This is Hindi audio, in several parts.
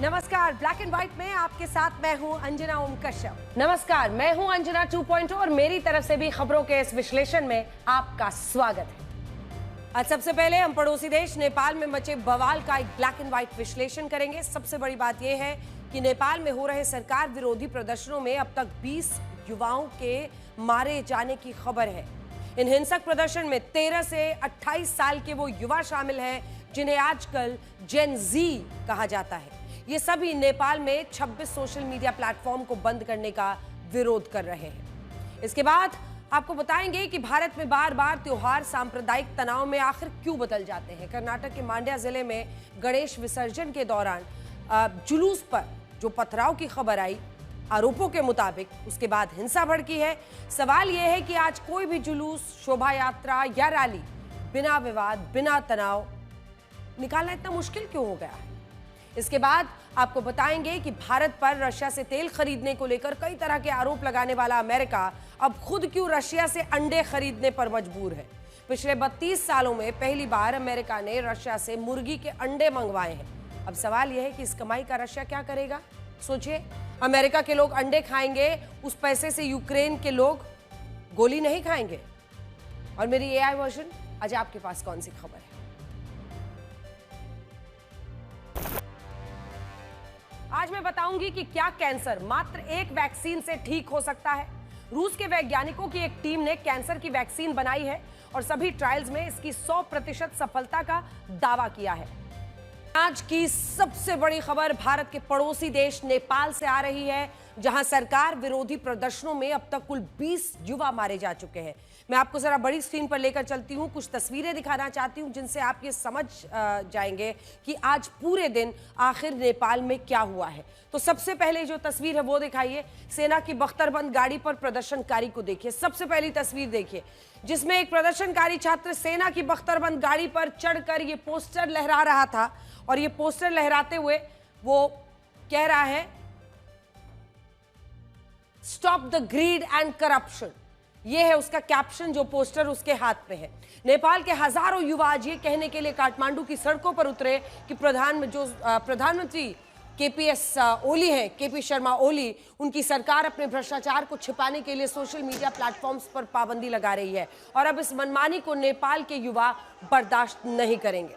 नमस्कार, ब्लैक एंड व्हाइट में आपके साथ मैं हूं अंजना ओम कश्यप। नमस्कार, मैं हूं अंजना 2.0 और मेरी तरफ से भी खबरों के इस विश्लेषण में आपका स्वागत है। आज सबसे पहले हम पड़ोसी देश नेपाल में मचे बवाल का एक ब्लैक एंड व्हाइट विश्लेषण करेंगे। सबसे बड़ी बात यह है कि नेपाल में हो रहे सरकार विरोधी प्रदर्शनों में अब तक 20 युवाओं के मारे जाने की खबर है। इन हिंसक प्रदर्शन में 13 से 28 साल के वो युवा शामिल हैं जिन्हें आजकल जेन जी कहा जाता है। ये सभी नेपाल में 26 सोशल मीडिया प्लेटफॉर्म को बंद करने का विरोध कर रहे हैं। इसके बाद आपको बताएंगे कि भारत में बार बार त्योहार सांप्रदायिक तनाव में आखिर क्यों बदल जाते हैं। कर्नाटक के मांड्या जिले में गणेश विसर्जन के दौरान जुलूस पर जो पथराव की खबर आई, आरोपों के मुताबिक उसके बाद हिंसा भड़की है। सवाल यह है कि आज कोई भी जुलूस, शोभा यात्रा या रैली बिना विवाद, बिना तनाव निकालना इतना मुश्किल क्यों हो गया है। इसके बाद आपको बताएंगे कि भारत पर रशिया से तेल खरीदने को लेकर कई तरह के आरोप लगाने वाला अमेरिका अब खुद क्यों रशिया से अंडे खरीदने पर मजबूर है। पिछले 32 सालों में पहली बार अमेरिका ने रशिया से मुर्गी के अंडे मंगवाए हैं। अब सवाल यह है कि इस कमाई का रशिया क्या करेगा। सोचिए, अमेरिका के लोग अंडे खाएंगे, उस पैसे से यूक्रेन के लोग गोली नहीं खाएंगे। और मेरी एआई वर्जन, आज आपके पास कौन सी खबर है। आज मैं बताऊंगी कि क्या कैंसर मात्र एक वैक्सीन से ठीक हो सकता है। रूस के वैज्ञानिकों की एक टीम ने कैंसर की वैक्सीन बनाई है और सभी ट्रायल्स में इसकी 100% सफलता का दावा किया है। आज की सबसे बड़ी खबर भारत के पड़ोसी देश नेपाल से आ रही है, जहां सरकार विरोधी प्रदर्शनों में अब तक कुल 20 युवा मारे जा चुके हैं। मैं आपको जरा बड़ी स्क्रीन पर लेकर चलती हूं, कुछ तस्वीरें दिखाना चाहती हूं जिनसे आप ये समझ जाएंगे कि आज पूरे दिन आखिर नेपाल में क्या हुआ है। तो सबसे पहले जो तस्वीर है वो दिखाइए। सेना की बख्तरबंद गाड़ी पर प्रदर्शनकारी को देखिए। सबसे पहली तस्वीर देखिए, जिसमें एक प्रदर्शनकारी छात्र सेना की बख्तरबंद गाड़ी पर चढ़कर ये पोस्टर लहरा रहा था और ये पोस्टर लहराते हुए वो कह रहा है, stop the grid and corruption. ये है उसका कैप्शन, जो पोस्टर उसके हाथ में है। नेपाल के हजारों युवा आज ये कहने के लिए काठमांडू की सड़कों पर उतरे कि प्रधानमंत्री ओली हैं, केपी शर्मा ओली, उनकी सरकार अपने भ्रष्टाचार को छिपाने के लिए सोशल मीडिया प्लेटफॉर्म्स पर पाबंदी लगा रही है और अब इस मनमानी को नेपाल के युवा बर्दाश्त नहीं करेंगे।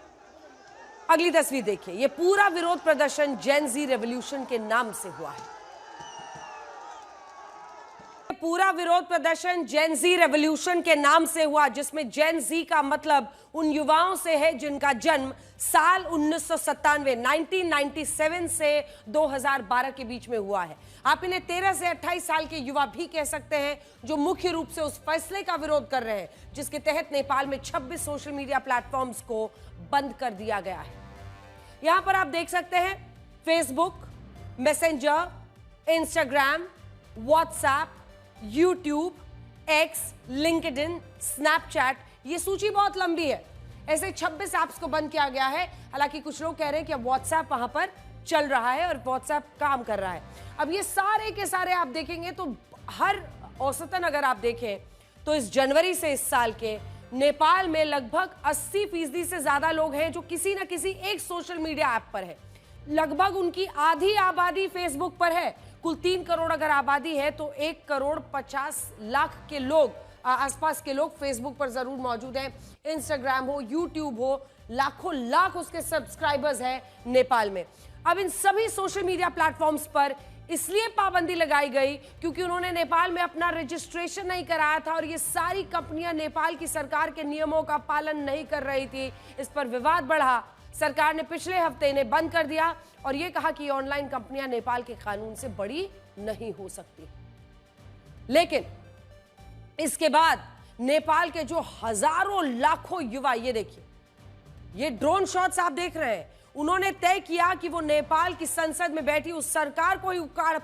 अगली तस्वीर देखिए। यह पूरा विरोध प्रदर्शन जेन जी रेवोल्यूशन के नाम से हुआ है। पूरा विरोध प्रदर्शन जेन जी रेवोल्यूशन के नाम से हुआ, जिसमें जेन जी का मतलब उन युवाओं से है जिनका जन्म साल 1997 से 2012 के बीच में हुआ है। आप इन्हें 13 से 28 साल के युवा भी कह सकते हैं, जो मुख्य रूप से उस फैसले का विरोध कर रहे हैं जिसके तहत नेपाल में 26 सोशल मीडिया प्लेटफॉर्म्स को बंद कर दिया गया है। यहां पर आप देख सकते हैं Facebook, messenger, Instagram, WhatsApp, YouTube, x, LinkedIn, Snapchat, ये सूची बहुत लंबी है। ऐसे 26 ऐप्स को बंद किया गया है। हालांकि कुछ लोग कह रहे हैं कि अब व्हाट्सएप वहां पर चल रहा है और व्हाट्सएप काम कर रहा है। अब ये सारे के सारे आप देखेंगे तो हर औसतन अगर आप देखें तो इस जनवरी से इस साल के नेपाल में लगभग 80% से ज्यादा लोग हैं जो किसी न किसी एक सोशल मीडिया ऐप पर है। लगभग उनकी आधी आबादी फेसबुक पर है। कुल 3 करोड़ अगर आबादी है तो 1,50,00,000 के लोग, आसपास के लोग फेसबुक पर जरूर मौजूद हैं। इंस्टाग्राम हो, यूट्यूब हो, लाखों लाख उसके सब्सक्राइबर्स हैं नेपाल में। अब इन सभी सोशल मीडिया प्लेटफॉर्म्स पर इसलिए पाबंदी लगाई गई क्योंकि उन्होंने नेपाल में अपना रजिस्ट्रेशन नहीं कराया था और ये सारी कंपनियां नेपाल की सरकार के नियमों का पालन नहीं कर रही थी। इस पर विवाद बढ़ा। सरकार ने पिछले हफ्ते इन्हें बंद कर दिया और यह कहा कि ऑनलाइन कंपनियां नेपाल के कानून से बड़ी नहीं हो सकती। लेकिन इसके बाद नेपाल के जो हजारों लाखों युवा, ये देखिए, ये ड्रोन शॉट्स आप देख रहे हैं, उन्होंने तय किया कि वो नेपाल की संसद में बैठी उस सरकार को ही उखाड़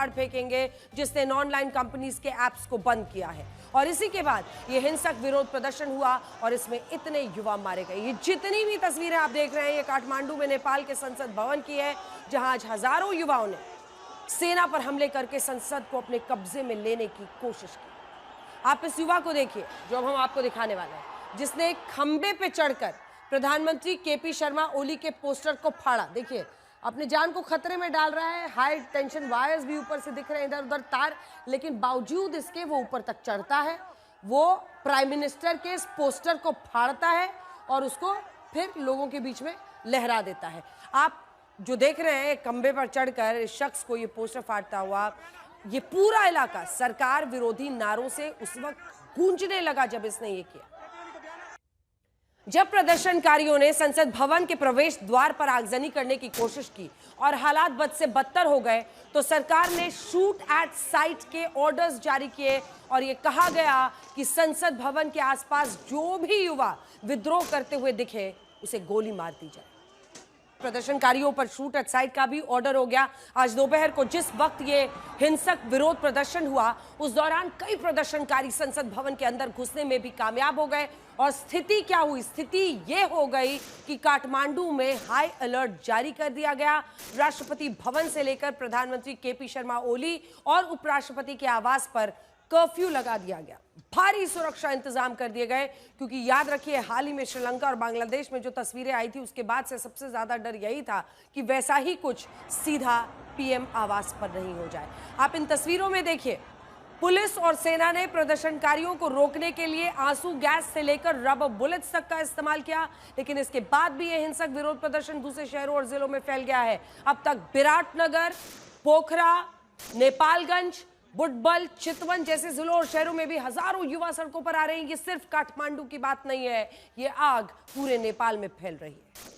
फेंकेंगे जिसने ऑनलाइन कंपनीज के ऐप्स को बंद किया है। और इसी के बाद ये हिंसक विरोध प्रदर्शन हुआ और इसमें इतने युवा मारे गए। ये जितनी भी तस्वीरें आप देख रहे हैं, ये काठमांडू में नेपाल के संसद भवन की है, जहां आज हजारों युवाओं ने सेना पर हमले करके संसद को अपने कब्जे में लेने की कोशिश की। आप इस युवा को देखिए जो अब हम आपको दिखाने वाले हैं, जिसने एक खंबे पे चढ़कर प्रधानमंत्री केपी शर्मा ओली के पोस्टर को फाड़ा। देखिए, अपने जान को खतरे में डाल रहा है। हाई टेंशन वायर्स भी ऊपर से दिख रहे हैं, इधर उधर तार, लेकिन बावजूद इसके वो ऊपर तक चढ़ता है, वो प्राइम मिनिस्टर के इस पोस्टर को फाड़ता है और उसको फिर लोगों के बीच में लहरा देता है। आप जो देख रहे हैं खंबे पर चढ़कर इस शख्स को ये पोस्टर फाड़ता हुआ, ये पूरा इलाका सरकार विरोधी नारों से उस वक्त गूंजने लगा जब इसने ये किया। जब प्रदर्शनकारियों ने संसद भवन के प्रवेश द्वार पर आगजनी करने की कोशिश की और हालात बद से बदतर हो गए, तो सरकार ने शूट एट साइट के ऑर्डर्स जारी किए और यह कहा गया कि संसद भवन के आसपास जो भी युवा विद्रोह करते हुए दिखे उसे गोली मार दी जाए। प्रदर्शनकारियों पर शूट एट साइट का भी ऑर्डर हो गया। आज दोपहर को जिस वक्त ये हिंसक विरोध प्रदर्शन हुआ, उस दौरान कई प्रदर्शनकारी संसद भवन के अंदर घुसने में भी कामयाब हो गए और स्थिति क्या हुई? स्थिति ये हो गई कि काठमांडू में हाई अलर्ट जारी कर दिया गया। राष्ट्रपति भवन से लेकर प्रधानमंत्री केपी शर्मा ओली और उपराष्ट्रपति के आवास पर कर्फ्यू लगा दिया गया। भारी सुरक्षा इंतजाम कर दिए गए, क्योंकि याद रखिए हाल ही में श्रीलंका और बांग्लादेश में जो तस्वीरें आई थी उसके बाद से सबसे ज्यादा डर यही था कि वैसा ही कुछ सीधा पीएम आवास पर नहीं हो जाए। आप इन तस्वीरों में देखिए, पुलिस और सेना ने प्रदर्शनकारियों को रोकने के लिए आंसू गैस से लेकर रबर बुलेट्स तक का इस्तेमाल किया, लेकिन इसके बाद भी यह हिंसक विरोध प्रदर्शन दूसरे शहरों और जिलों में फैल गया है। अब तक विराटनगर, पोखरा, नेपालगंज, बुटबल, चितवन जैसे जिलों और शहरों में भी हजारों युवा सड़कों पर आ रहे हैं। ये सिर्फ काठमांडू की बात नहीं है, ये आग पूरे नेपाल में फैल रही है।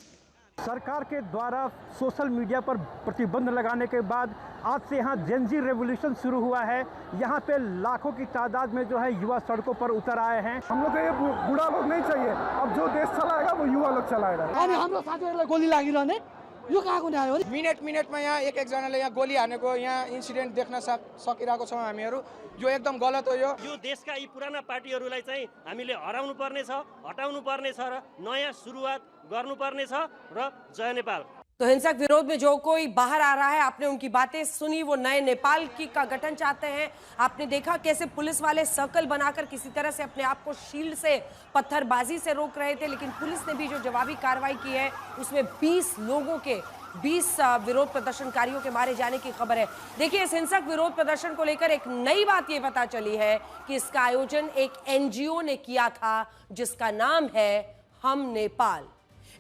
सरकार के द्वारा सोशल मीडिया पर प्रतिबंध लगाने के बाद आज से यहाँ जेनजी रेवोल्यूशन शुरू हुआ है। यहाँ पे लाखों की तादाद में जो है युवा सड़कों पर उतर आए हैं। हम लोग को ये बुरा लोग नहीं चाहिए, अब जो देश चलाएगा वो युवा लोग चलाएगा। हाम्रो साथीहरूलाई गोली लागिरहने यो कहाँको न्याय हो? मिनटमा यहाँ एक जनाले यहाँ गोली हानेको यहाँ इन्सिडेन्ट देख्न सकिरहेको छौँ हामीहरू, जो एकदम गलत हो। यो देशका यी पुराना पार्टीहरूलाई चाहिँ हामीले हराउनु पर्ने छ, हटाउनु पर्ने छ र नयाँ सुरुवात गर्नुपर्ने छ र जय नेपाल। तो हिंसक विरोध में जो कोई बाहर आ रहा है, आपने उनकी बातें सुनी, वो नए नेपाल का गठन चाहते हैं। आपने देखा कैसे पुलिस वाले सर्कल बनाकर किसी तरह से अपने आप को शील्ड से पत्थरबाजी से रोक रहे थे, लेकिन पुलिस ने भी जो जवाबी कार्रवाई की है उसमें 20 लोगों के 20 विरोध प्रदर्शनकारियों के मारे जाने की खबर है। देखिए, इस हिंसक विरोध प्रदर्शन को लेकर एक नई बात ये पता चली है कि इसका आयोजन एक एनजीओ ने किया था जिसका नाम है हम नेपाल।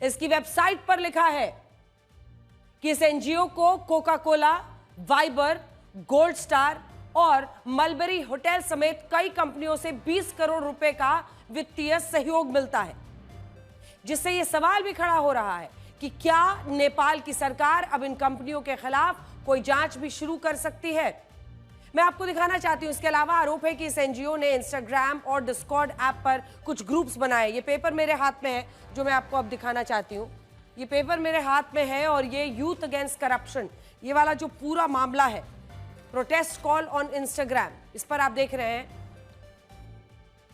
इसकी वेबसाइट पर लिखा है कि इस एनजीओ को Coca Cola, Viber, gold star और मलबरी होटल समेत कई कंपनियों से 20 करोड़ रुपए का वित्तीय सहयोग मिलता है, जिससे यह सवाल भी खड़ा हो रहा है कि क्या नेपाल की सरकार अब इन कंपनियों के खिलाफ कोई जांच भी शुरू कर सकती है। मैं आपको दिखाना चाहती हूं। इसके अलावा आरोप है कि इस एनजीओ ने इंस्टाग्राम और डिस्कॉर्ड ऐप पर कुछ ग्रुप्स बनाए। ये पेपर मेरे हाथ में है जो मैं आपको अब दिखाना चाहती हूं। ये पेपर मेरे हाथ में है और ये यूथ अगेंस्ट करप्शन, ये वाला जो पूरा मामला है, प्रोटेस्ट कॉल ऑन इंस्टाग्राम, इस पर आप देख रहे हैं।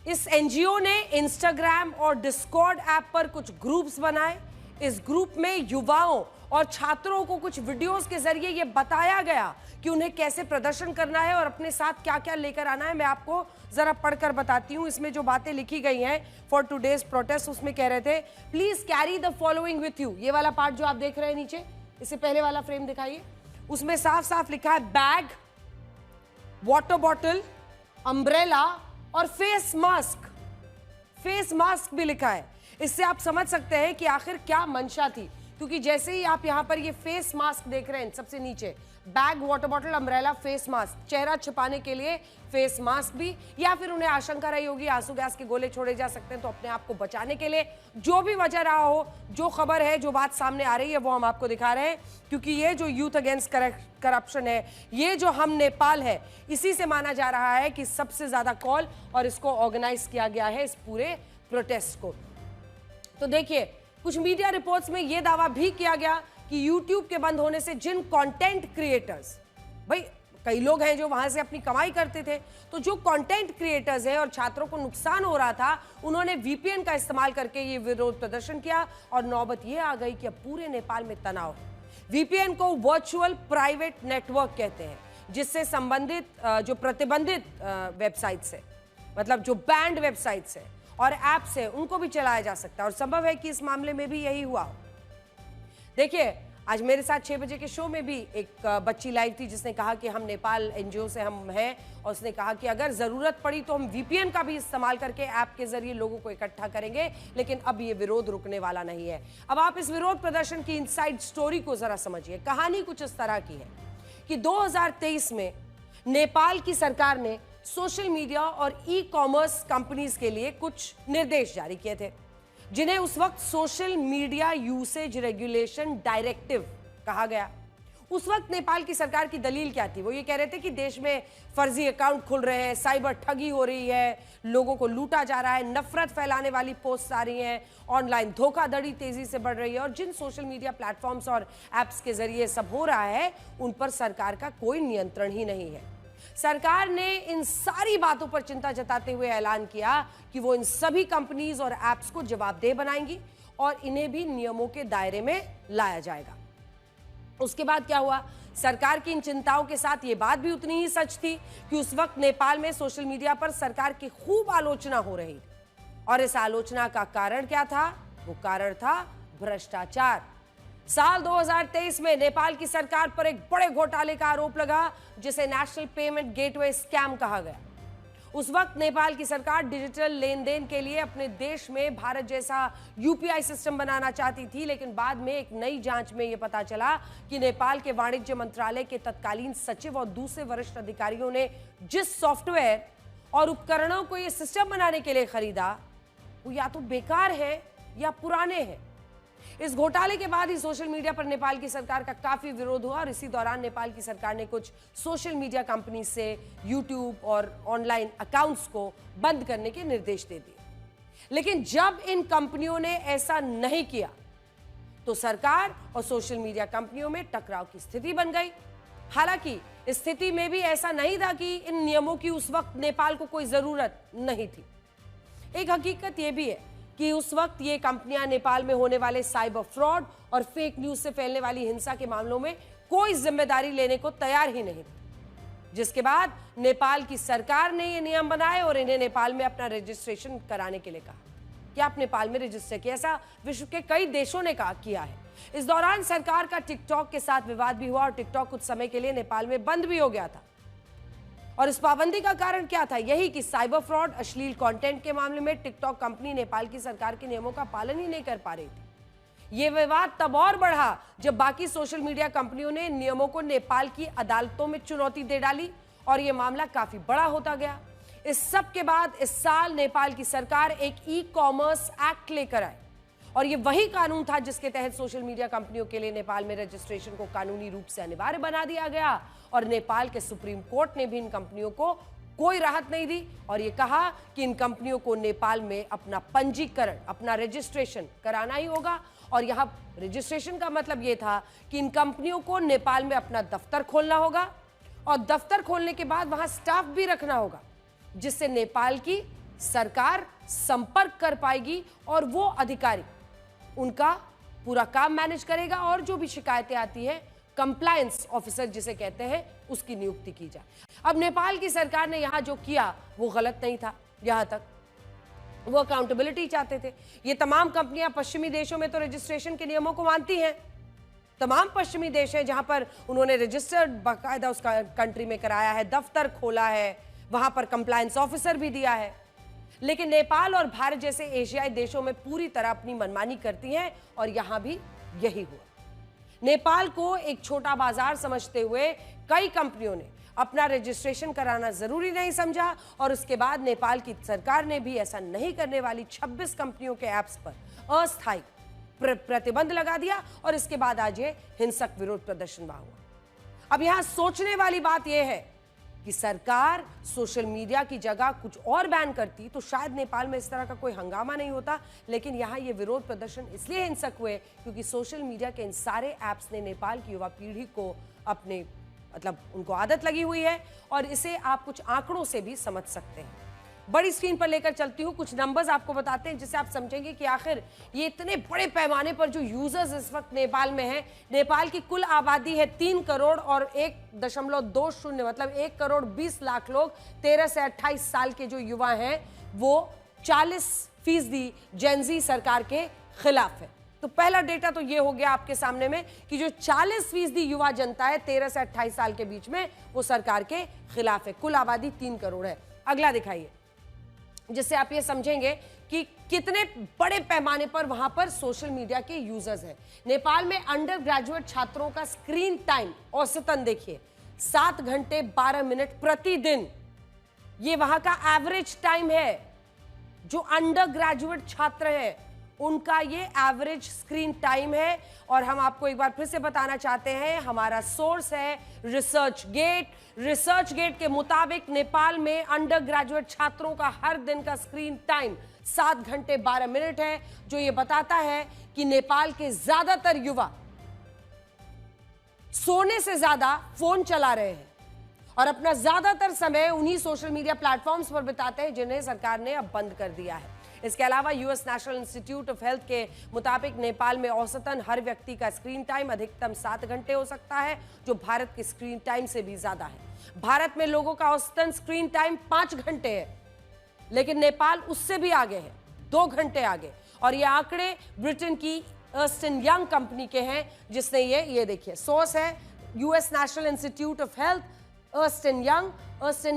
इस एनजीओ ने इंस्टाग्राम और डिस्कॉर्ड ऐप पर कुछ ग्रुप्स बनाए। इस ग्रुप में युवाओं और छात्रों को कुछ वीडियोस के जरिए यह बताया गया कि उन्हें कैसे प्रदर्शन करना है और अपने साथ क्या क्या लेकर आना है। मैं आपको जरा पढ़कर बताती हूं। इसमें जो बातें लिखी गई हैं फॉर टुडेज प्रोटेस्ट, उसमें कह रहे थे please carry the following with you. ये वाला पार्ट जो आप देख रहे हैं नीचे, इससे पहले वाला फ्रेम दिखाइए, उसमें साफ साफ लिखा है बैग, वाटर बॉटल, अम्ब्रेला और फेस मास्क। फेस मास्क भी लिखा है। इससे आप समझ सकते हैं कि आखिर क्या मंशा थी, क्योंकि जैसे ही आप यहां पर ये फेस मास्क देख रहे हैं सबसे नीचे, bag, water bottle, umbrella, face mask, चेहरा छिपाने के लिए फेस मास्क भी, या फिर उन्हें आशंका रही होगी आंसू गैस के गोले छोड़े जा सकते हैं तो अपने आप को बचाने के लिए, जो भी वजह रहा हो, जो खबर है, जो बात सामने आ रही है वो हम आपको दिखा रहे हैं। क्योंकि ये जो यूथ अगेंस्ट करप्शन है, ये जो हम नेपाल है, इसी से माना जा रहा है कि सबसे ज्यादा कॉल और इसको ऑर्गेनाइज किया गया है, इस पूरे प्रोटेस्ट को। तो देखिए, कुछ मीडिया रिपोर्ट्स में यह दावा भी किया गया कि यूट्यूब के बंद होने से जिन कंटेंट क्रिएटर्स, भाई कई लोग हैं जो वहां से अपनी कमाई करते थे, तो जो कंटेंट क्रिएटर्स हैं और छात्रों को नुकसान हो रहा था, उन्होंने वीपीएन का इस्तेमाल करके ये विरोध प्रदर्शन किया और नौबत ये आ गई कि अब पूरे नेपाल में तनाव है। वीपीएन को वर्चुअल प्राइवेट नेटवर्क कहते हैं, जिससे संबंधित जो प्रतिबंधित वेबसाइट्स है, मतलब जो बैंड वेबसाइट्स है और ऐप्स है, उनको भी चलाया जा सकता है और संभव है कि इस मामले में भी यही हुआ। देखिए, आज मेरे साथ 6 बजे के शो में भी एक बच्ची लाइव थी जिसने कहा कि हम नेपाल एनजीओ से हम हैं, और उसने कहा कि अगर ज़रूरत पड़ी तो हम वीपीएन का भी इस्तेमाल करके ऐप के जरिए लोगों को इकट्ठा करेंगे, लेकिन अब ये विरोध रुकने वाला नहीं है। अब आप इस विरोध प्रदर्शन की इनसाइड स्टोरी को जरा समझिए। कहानी कुछ इस तरह की है कि 2023 में नेपाल की सरकार ने सोशल मीडिया और ई कॉमर्स कंपनीज के लिए कुछ निर्देश जारी किए थे, जिन्हें उस वक्त social media usage regulation directive कहा गया। उस वक्त नेपाल की सरकार की दलील क्या थी? वो ये कह रहे थे कि देश में फर्जी अकाउंट खुल रहे हैं, साइबर ठगी हो रही है, लोगों को लूटा जा रहा है, नफरत फैलाने वाली पोस्ट आ रही हैं, ऑनलाइन धोखाधड़ी तेजी से बढ़ रही है, और जिन सोशल मीडिया प्लेटफॉर्म्स और एप्स के जरिए सब हो रहा है उन पर सरकार का कोई नियंत्रण ही नहीं है। सरकार ने इन सारी बातों पर चिंता जताते हुए ऐलान किया कि वो इन सभी कंपनीज और एप्स को जवाबदेह बनाएंगी और इन्हें भी नियमों के दायरे में लाया जाएगा। उसके बाद क्या हुआ? सरकार की इन चिंताओं के साथ ये बात भी उतनी ही सच थी कि उस वक्त नेपाल में सोशल मीडिया पर सरकार की खूब आलोचना हो रही थी, और इस आलोचना का कारण क्या था? वो कारण था भ्रष्टाचार। साल 2023 में नेपाल की सरकार पर एक बड़े घोटाले का आरोप लगा, जिसे नेशनल पेमेंट गेटवे स्कैम कहा गया। उस वक्त नेपाल की सरकार डिजिटल लेन देन के लिए अपने देश में भारत जैसा यूपीआई सिस्टम बनाना चाहती थी, लेकिन बाद में एक नई जांच में यह पता चला कि नेपाल के वाणिज्य मंत्रालय के तत्कालीन सचिव और दूसरे वरिष्ठ अधिकारियों ने जिस सॉफ्टवेयर और उपकरणों को यह सिस्टम बनाने के लिए खरीदा, वो या तो बेकार है या पुराने हैं। इस घोटाले के बाद ही सोशल मीडिया पर नेपाल की सरकार का काफी विरोध हुआ, और इसी दौरान नेपाल की सरकार ने कुछ सोशल मीडिया कंपनी से यूट्यूब और ऑनलाइन अकाउंट्स को बंद करने के निर्देश दे दिए। लेकिन जब इन कंपनियों ने ऐसा नहीं किया तो सरकार और सोशल मीडिया कंपनियों में टकराव की स्थिति बन गई। हालांकि इस स्थिति में भी ऐसा नहीं था कि इन नियमों की उस वक्त नेपाल को कोई जरूरत नहीं थी। एक हकीकत यह भी है कि उस वक्त ये कंपनियां नेपाल में होने वाले साइबर फ्रॉड और फेक न्यूज से फैलने वाली हिंसा के मामलों में कोई जिम्मेदारी लेने को तैयार ही नहीं थी, जिसके बाद नेपाल की सरकार ने ये नियम बनाए और इन्हें नेपाल में अपना रजिस्ट्रेशन कराने के लिए कहा कि आप नेपाल में रजिस्टर किया। ऐसा विश्व के कई देशों ने किया है। इस दौरान सरकार का टिकटॉक के साथ विवाद भी हुआ और टिकटॉक कुछ समय के लिए नेपाल में बंद भी हो गया था। और इस पाबंदी का कारण क्या था? यही कि साइबर फ्रॉड, अश्लील कंटेंट के मामले में टिकटॉक कंपनी नेपाल की सरकार के नियमों का पालन ही नहीं कर पा रही थी। यह विवाद तब और बढ़ा जब बाकी सोशल मीडिया कंपनियों ने नियमों को नेपाल की अदालतों में चुनौती दे डाली, और यह मामला काफी बड़ा होता गया। इस सब के बाद इस साल नेपाल की सरकार एक ई कॉमर्स एक्ट लेकर आई, और ये वही कानून था जिसके तहत सोशल मीडिया कंपनियों के लिए नेपाल में रजिस्ट्रेशन को कानूनी रूप से अनिवार्य बना दिया गया। और नेपाल के सुप्रीम कोर्ट ने भी इन कंपनियों को कोई राहत नहीं दी और ये कहा कि इन कंपनियों को नेपाल में अपना पंजीकरण, अपना रजिस्ट्रेशन कराना ही होगा। और यहाँ रजिस्ट्रेशन का मतलब ये था कि इन कंपनियों को नेपाल में अपना दफ्तर खोलना होगा, और दफ्तर खोलने के बाद वहां स्टाफ भी रखना होगा, जिससे नेपाल की सरकार संपर्क कर पाएगी और वो अधिकारी उनका पूरा काम मैनेज करेगा, और जो भी शिकायतें आती हैं कंप्लायंस ऑफिसर जिसे कहते हैं उसकी नियुक्ति की जाए। अब नेपाल की सरकार ने यहां जो किया वो गलत नहीं था। यहां तक वो अकाउंटेबिलिटी चाहते थे। ये तमाम कंपनियां पश्चिमी देशों में तो रजिस्ट्रेशन के नियमों को मानती हैं। तमाम पश्चिमी देश हैं जहां पर उन्होंने रजिस्टर्ड बाकायदा उस कंट्री में कराया है, दफ्तर खोला है, वहां पर कंप्लायंस ऑफिसर भी दिया है। लेकिन नेपाल और भारत जैसे एशियाई देशों में पूरी तरह अपनी मनमानी करती हैं, और यहां भी यही हुआ। नेपाल को एक छोटा बाजार समझते हुए कई कंपनियों ने अपना रजिस्ट्रेशन कराना जरूरी नहीं समझा, और उसके बाद नेपाल की सरकार ने भी ऐसा नहीं करने वाली 26 कंपनियों के ऐप्स पर अस्थायी प्रतिबंध लगा दिया, और इसके बाद आज ये हिंसक विरोध प्रदर्शन हुआ। अब यहां सोचने वाली बात यह है कि सरकार सोशल मीडिया की जगह कुछ और बैन करती तो शायद नेपाल में इस तरह का कोई हंगामा नहीं होता। लेकिन यहाँ ये विरोध प्रदर्शन इसलिए हिंसक हुए क्योंकि सोशल मीडिया के इन सारे ऐप्स ने नेपाल की युवा पीढ़ी को अपने उनको आदत लगी हुई है, और इसे आप कुछ आंकड़ों से भी समझ सकते हैं। बड़ी स्क्रीन पर लेकर चलती हूँ, कुछ नंबर्स आपको बताते हैं जिससे आप समझेंगे कि आखिर ये इतने बड़े पैमाने पर जो यूजर्स इस वक्त नेपाल में हैं। नेपाल की कुल आबादी है 3 करोड़ और 1.20 मतलब 1 करोड़ 20 लाख लोग। 13 से 28 साल के जो युवा हैं वो 40% जेन ज़ी सरकार के खिलाफ है। तो पहला डेटा तो ये हो गया आपके सामने में कि जो 40% युवा जनता है 13 से 28 साल के बीच में, वो सरकार के खिलाफ है। कुल आबादी 3 करोड़ है। अगला दिखाइए, जिससे आप ये समझेंगे कि कितने बड़े पैमाने पर वहां पर सोशल मीडिया के यूजर्स हैं। नेपाल में अंडर ग्रेजुएट छात्रों का स्क्रीन टाइम औसतन देखिए 7 घंटे 12 मिनट प्रतिदिन। ये वहां का एवरेज टाइम है। जो अंडर ग्रेजुएट छात्र हैं उनका ये एवरेज स्क्रीन टाइम है। और हम आपको एक बार फिर से बताना चाहते हैं, हमारा सोर्स है रिसर्च गेट। रिसर्च गेट के मुताबिक नेपाल में अंडर ग्रेजुएट छात्रों का हर दिन का स्क्रीन टाइम 7 घंटे 12 मिनट है, जो ये बताता है कि नेपाल के ज्यादातर युवा सोने से ज्यादा फोन चला रहे हैं और अपना ज्यादातर समय उन्हीं सोशल मीडिया प्लेटफॉर्म्स पर बिताते हैं जिन्हें सरकार ने अब बंद कर दिया है। इसके अलावा US national institute of health के मुताबिक नेपाल में औसतन हर व्यक्ति का स्क्रीन टाइम अधिकतम 7 घंटे हो सकता है, जो भारत के स्क्रीन टाइम से भी ज्यादा है। भारत में लोगों का औसतन स्क्रीन टाइम 5 घंटे है, लेकिन नेपाल उससे भी आगे है, 2 घंटे आगे। और ये आंकड़े ब्रिटेन की अर्स्ट एंड यंग कंपनी के हैं, जिसने ये देखिए सोर्स है US national institute of health, erst and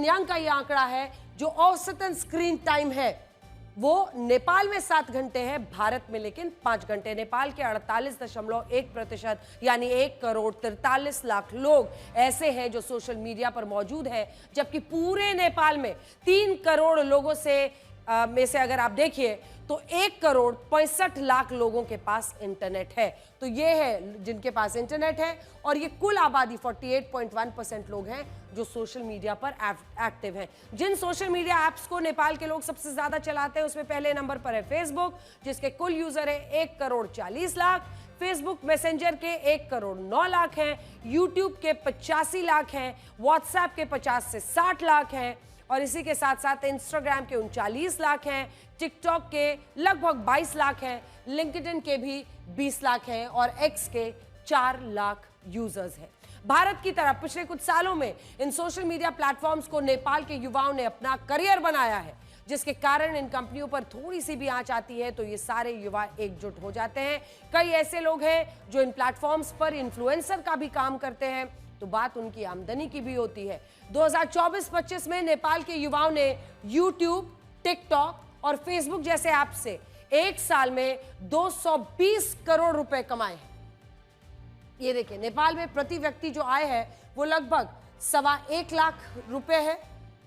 young का ये आंकड़ा है। जो औसतन स्क्रीन टाइम है वो नेपाल में 7 घंटे है, भारत में लेकिन 5 घंटे। नेपाल के 48.1% यानी 1 करोड़ 43 लाख लोग ऐसे हैं जो सोशल मीडिया पर मौजूद हैं, जबकि पूरे नेपाल में 3 करोड़ लोगों में से अगर आप देखिए तो 1 करोड़ 65 लाख लोगों के पास इंटरनेट है। तो ये है जिनके पास इंटरनेट है, और ये कुल आबादी 48.1% लोग हैं जो सोशल मीडिया पर एक्टिव हैं। जिन सोशल मीडिया ऐप्स को नेपाल के लोग सबसे ज्यादा चलाते हैं उसमें पहले नंबर पर है फेसबुक, जिसके कुल यूजर है 1 करोड़ 40 लाख। फेसबुक मैसेंजर के 1 करोड़ 9 लाख हैं, यूट्यूब के 85 लाख हैं, व्हाट्सएप के 50 से 60 लाख हैं, और इसी के साथ साथ इंस्टाग्राम के 39 लाख हैं, टिकटॉक के लगभग 22 लाख हैं, लिंक्डइन के भी 20 लाख हैं, और एक्स के 4 लाख यूजर्स हैं। भारत की तरह पिछले कुछ सालों में इन सोशल मीडिया प्लेटफॉर्म्स को नेपाल के युवाओं ने अपना करियर बनाया है, जिसके कारण इन कंपनियों पर थोड़ी सी भी आंच आती है तो ये सारे युवा एकजुट हो जाते हैं। कई ऐसे लोग हैं जो इन प्लेटफॉर्म्स पर इन्फ्लुएंसर का भी काम करते हैं, तो बात उनकी आमदनी की भी होती है। 2024-25 में नेपाल के युवाओं ने यूट्यूब, टिकटॉक और फेसबुक जैसे ऐप से एक साल में 220 करोड़ रुपए कमाए हैं। ये देखिए, नेपाल में प्रति व्यक्ति जो आय है वो लगभग 1.25 लाख रुपए है